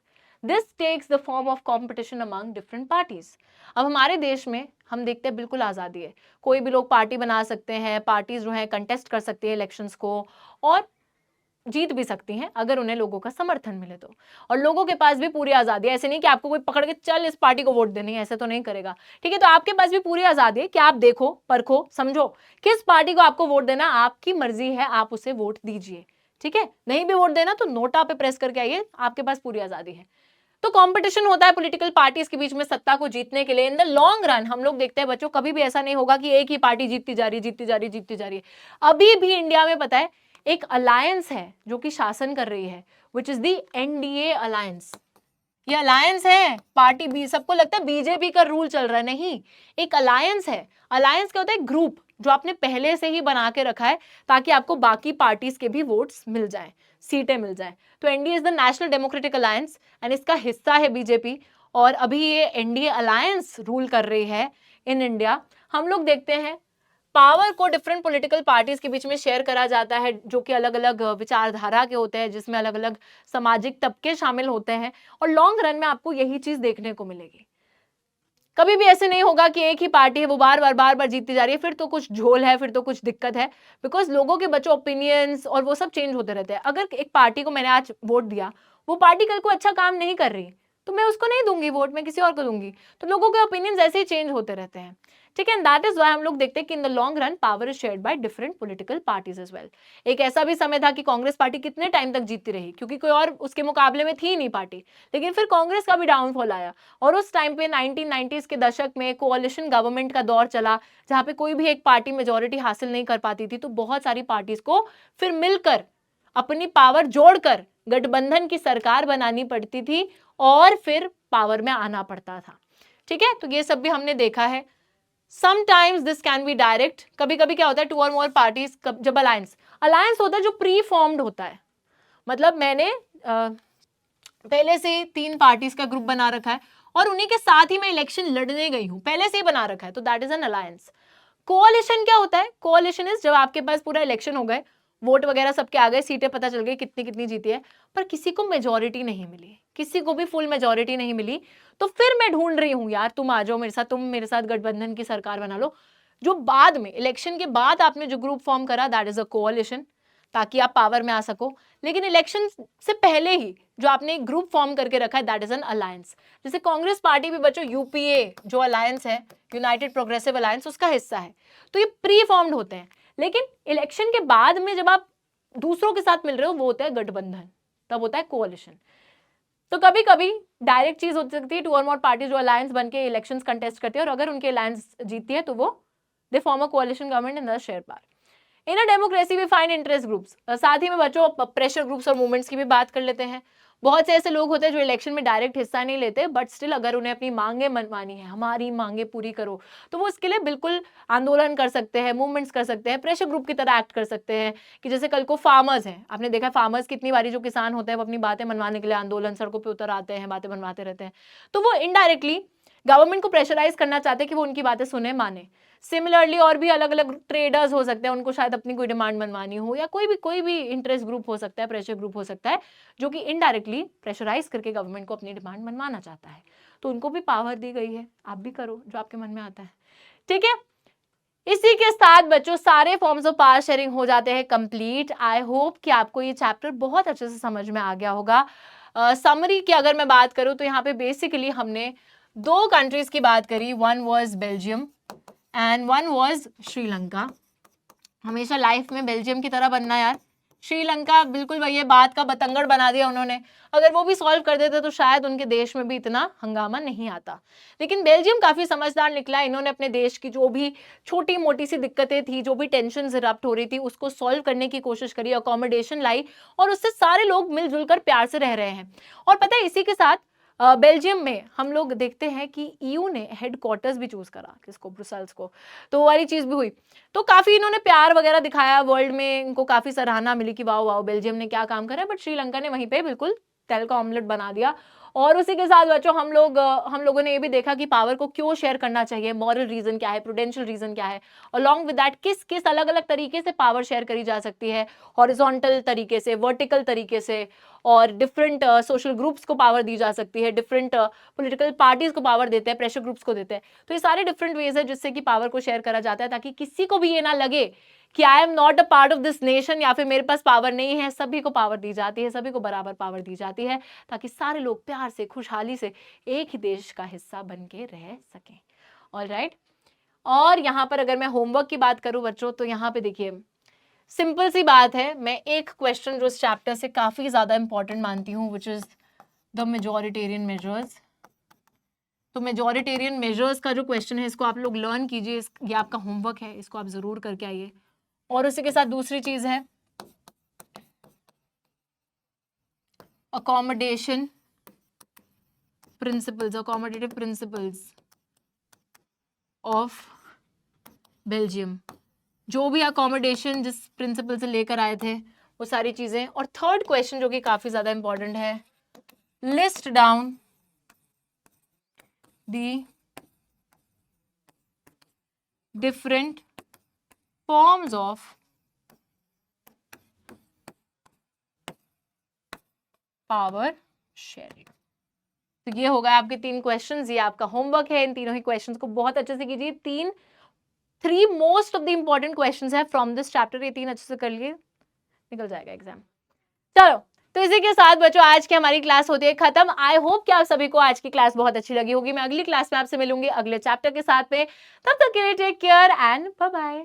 Speaker 1: This takes the form of competition among different parties. अब हमारे देश में हम देखते हैं बिल्कुल आज़ादी है, कोई भी लोग पार्टी बना सकते हैं, पार्टीज जो है कंटेस्ट कर सकती है इलेक्शंस को, और जीत भी सकती हैं अगर उन्हें लोगों का समर्थन मिले तो। और लोगों के पास भी पूरी आज़ादी है, ऐसे नहीं कि आपको कोई पकड़ के चल इस पार्टी को वोट देनी है, ऐसे तो नहीं करेगा। ठीक है, तो आपके पास भी पूरी आज़ादी है कि आप देखो, परखो, समझो किस पार्टी को आपको वोट देना, आपकी मर्जी है, आप उसे वोट दीजिए। ठीक है, नहीं भी वोट देना तो नोटा पे प्रेस करके आइए, आपके पास पूरी आज़ादी है। तो कंपटीशन होता है पॉलिटिकल पार्टीज के बीच में सत्ता को जीतने के लिए। इन द लॉन्ग रन हम लोग देखते हैं बच्चों, कभी भी ऐसा नहीं होगा कि एक ही पार्टी जीतती जा रही, जीतती जा रही, जीतती जा रही है। अभी भी इंडिया में पता है एक अलायंस है जो कि शासन कर रही है, which is the NDA alliance. ये अलायंस है, पार्टी भी, सबको लगता है बीजेपी का रूल चल रहा है, नहीं, एक अलायंस है। अलायंस क्या होता है? ग्रुप जो आपने पहले से ही बना के रखा है ताकि आपको बाकी पार्टीज के भी वोट्स मिल जाएं, सीटें मिल जाएं। तो NDA is the national democratic alliance and इसका हिस्सा है बीजेपी, और अभी ये एनडीए अलायंस रूल कर रही है इन इंडिया। हम लोग देखते हैं पावर को डिफरेंट पॉलिटिकल पार्टीज के बीच में शेयर करा जाता है, जो कि अलग अलग विचारधारा के होते हैं, जिसमें अलग अलग सामाजिक तबके शामिल होते हैं, और लॉन्ग रन में आपको यही चीज देखने को मिलेगी। कभी भी ऐसे नहीं होगा कि एक ही पार्टी है वो बार बार जीतती जा रही है, फिर तो कुछ झोल है, फिर तो कुछ दिक्कत है, बिकॉज लोगों के बच्चों ओपिनियंस और वो सब चेंज होते रहते हैं। अगर एक पार्टी को मैंने आज वोट दिया, वो पार्टी कल को अच्छा काम नहीं कर रही, तो मैं उसको नहीं दूंगी वोट, मैं किसी और को दूंगी। तो लोगों के ओपिनियंस ऐसे ही चेंज होते रहते हैं। ठीक है, दैट इज व्हाई हम लोग देखते हैं कि in the long run power is shared by different political parties as well. एक ऐसा भी समय था कि कांग्रेस पार्टी कितने टाइम तक जीतती रही, क्योंकि कोई और उसके मुकाबले में थी नहीं पार्टी, लेकिन फिर कांग्रेस का भी डाउनफॉल आया, और उस टाइम पे 1990s के दशक में कोalition गवर्नमेंट का दौर चला, जहां पे कोई भी एक पार्टी मेजोरिटी हासिल नहीं कर पाती थी, तो बहुत सारी पार्टीज को फिर मिलकर अपनी पावर जोड़कर गठबंधन की सरकार बनानी पड़ती थी, और फिर पावर में आना पड़ता था। ठीक है, तो ये सब भी हमने देखा है। Sometimes this can be direct, कभी कभी क्या होता है, 2 और more पार्टीज, जब अलायंस होता है जो प्री फॉर्म्ड होता है, मतलब मैंने पहले से 3 पार्टीज का ग्रुप बना रखा है, और उन्हीं के साथ ही मैं इलेक्शन लड़ने गई हूँ, पहले से ही बना रखा है, तो दैट इज एन अलायंस। कोalition क्या होता है? कोalition इज जब आपके पास पूरा इलेक्शन हो गए, वोट वगैरह सबके आ गए, सीटें पता चल गई कितनी कितनी जीती है, पर किसी को मेजोरिटी नहीं मिली, किसी को भी फुल मेजोरिटी नहीं मिली, तो फिर मैं ढूंढ रही हूँ यार तुम आ जाओ मेरे साथ, तुम मेरे साथ गठबंधन की सरकार बना लो। जो बाद में इलेक्शन के बाद आपने जो ग्रुप फॉर्म करा, दैट इज अ कोalition, ताकि आप पावर में आ सको। लेकिन इलेक्शन से पहले ही जो आपने एक ग्रुप फॉर्म करके रखा है, दैट इज एन अलायंस। जैसे कांग्रेस पार्टी भी बच्चों यूपीए जो अलायंस है, यूनाइटेड प्रोग्रेसिव अलायंस, उसका हिस्सा है, तो ये प्री फॉर्म्ड होते हैं। लेकिन इलेक्शन के बाद में जब आप दूसरों के साथ मिल रहे हो, वो होता है गठबंधन, तब होता है कोalition। तो कभी कभी डायरेक्ट चीज हो सकती है, टू और मोर पार्टी जो अलायंस बन के इलेक्शंस कंटेस्ट करती है, और अगर उनके अलायंस जीतती है तो वो they form a coalition government in the share power. In a democracy we find interest groups. साथ ही में बच्चों प्रेशर ग्रुप्स और मूवमेंट्स की भी बात कर लेते हैं। बहुत से ऐसे लोग होते हैं जो इलेक्शन में डायरेक्ट हिस्सा नहीं लेते, बट स्टिल अगर उन्हें अपनी मांगे मनवानी है, हमारी मांगे पूरी करो, तो वो इसके लिए बिल्कुल आंदोलन कर सकते हैं, मूवमेंट्स कर सकते हैं, प्रेशर ग्रुप की तरह एक्ट कर सकते हैं। कि जैसे कल को फार्मर्स हैं, आपने देखा फार्मर्स कितनी बारी जो किसान होते हैं वो अपनी बातें मनवाने के लिए आंदोलन सड़कों पर उतर आते हैं, बातें मनवाते रहते हैं, तो वो इनडायरेक्टली गवर्नमेंट को प्रेशराइज करना चाहते हैं कि वो उनकी बातें सुने, माने। सिमिलरली और भी अलग अलग ट्रेडर्स हो सकते हैं, उनको शायद अपनी कोई डिमांड मनवानी हो, या कोई भी इंटरेस्ट ग्रुप हो सकता है, प्रेशर ग्रुप हो सकता है, जो कि इनडायरेक्टली प्रेशराइज करके गवर्नमेंट को अपनी डिमांड मनवाना चाहता है। तो उनको भी पावर दी गई है, आप भी करो जो आपके मन में आता है, ठीक है। इसी के साथ बच्चों सारे फॉर्म्स ऑफ पावर शेयरिंग हो जाते हैं कंप्लीट। आई होप कि आपको ये चैप्टर बहुत अच्छे से समझ में आ गया होगा। समरी की अगर मैं बात करूं तो यहाँ पे बेसिकली हमने दो कंट्रीज की बात करी, one was Belgium and one was Sri Lanka. हमेशा लाइफ में बेल्जियम की तरह बनना यार, श्रीलंका बिल्कुल वही बात का बतंगड़ बना दिया उन्होंने। अगर वो भी सॉल्व कर देते तो शायद उनके देश में भी इतना हंगामा नहीं आता। लेकिन बेल्जियम काफी समझदार निकला, इन्होंने अपने देश की जो भी छोटी मोटी सी दिक्कतें थी, जो भी टेंशन इरप्ट हो रही थी, उसको सॉल्व करने की कोशिश करी, अकोमोडेशन लाई, और उससे सारे लोग मिलजुल कर प्यार से रह रहे हैं। और पता है इसी के साथ बेल्जियम में हम लोग देखते हैं कि ईयू ने हेडक्वार्टर्स भी चूज करा, किसको, ब्रुसेल्स को, तो वो वाली चीज भी हुई। तो काफी इन्होंने प्यार वगैरह दिखाया, वर्ल्ड में इनको काफी सराहना मिली कि वाओ वाओ बेल्जियम ने क्या काम करा है, बट श्रीलंका ने वहीं पे बिल्कुल तेल का ऑमलेट बना दिया। और उसी के साथ बच्चों हम लोगों ने ये भी देखा कि पावर को क्यों शेयर करना चाहिए, मॉरल रीजन क्या है, प्रूडेंशियल रीजन क्या है, अलॉन्ग विद दैट किस किस अलग अलग तरीके से पावर शेयर करी जा सकती है, हॉरिजॉन्टल तरीके से, वर्टिकल तरीके से, और डिफरेंट सोशल ग्रुप्स को पावर दी जा सकती है, डिफरेंट पॉलिटिकल पार्टीज को पावर देते हैं, प्रेशर ग्रुप्स को देते हैं। तो ये सारे डिफरेंट वेज है जिससे कि पावर को शेयर करा जाता है, ताकि किसी को भी ये ना लगे कि I am not a part of this nation, या फिर मेरे पास पावर नहीं है। सभी को पावर दी जाती है, सभी को बराबर पावर दी जाती है, ताकि सारे लोग प्यार से, खुशहाली से एक ही देश का हिस्सा बन के रह सकें। ऑलराइट, और यहाँ पर अगर मैं होमवर्क की बात करूं बच्चों, तो यहाँ पे देखिए सिंपल सी बात है, मैं एक क्वेश्चन जो इस चैप्टर से काफी ज्यादा इंपॉर्टेंट मानती हूँ, विच इज द मेजोरिटेरियन मेजर्स। तो मेजोरिटेरियन मेजर्स का जो क्वेश्चन है, इसको आप लोग लर्न कीजिए, ये आपका होमवर्क है, इसको आप जरूर करके आइए। और उसी के साथ दूसरी चीज है accommodation principles, accommodative principles of Belgium, जो भी अकोमोडेशन जिस प्रिंसिपल से लेकर आए थे वो सारी चीजें। और थर्ड क्वेश्चन जो कि काफी ज्यादा इंपॉर्टेंट है, list down the different forms of power sharing. तो ये होगा आपके 3 क्वेश्चंस, ये आपका होमवर्क है। इन तीनों ही क्वेश्चंस को बहुत अच्छे से कीजिए। 3 most of the important questions है फ्रॉम दिस चैप्टर, ये 3 अच्छे से कर लिए, निकल जाएगा एग्जाम। चलो, तो इसी के साथ बच्चों आज की हमारी क्लास होती है खत्म। आई होप कि आप सभी को आज की क्लास बहुत अच्छी लगी होगी। मैं अगली क्लास में आपसे मिलूंगी अगले चैप्टर के साथ में, तब तक के लिए take care and bye bye.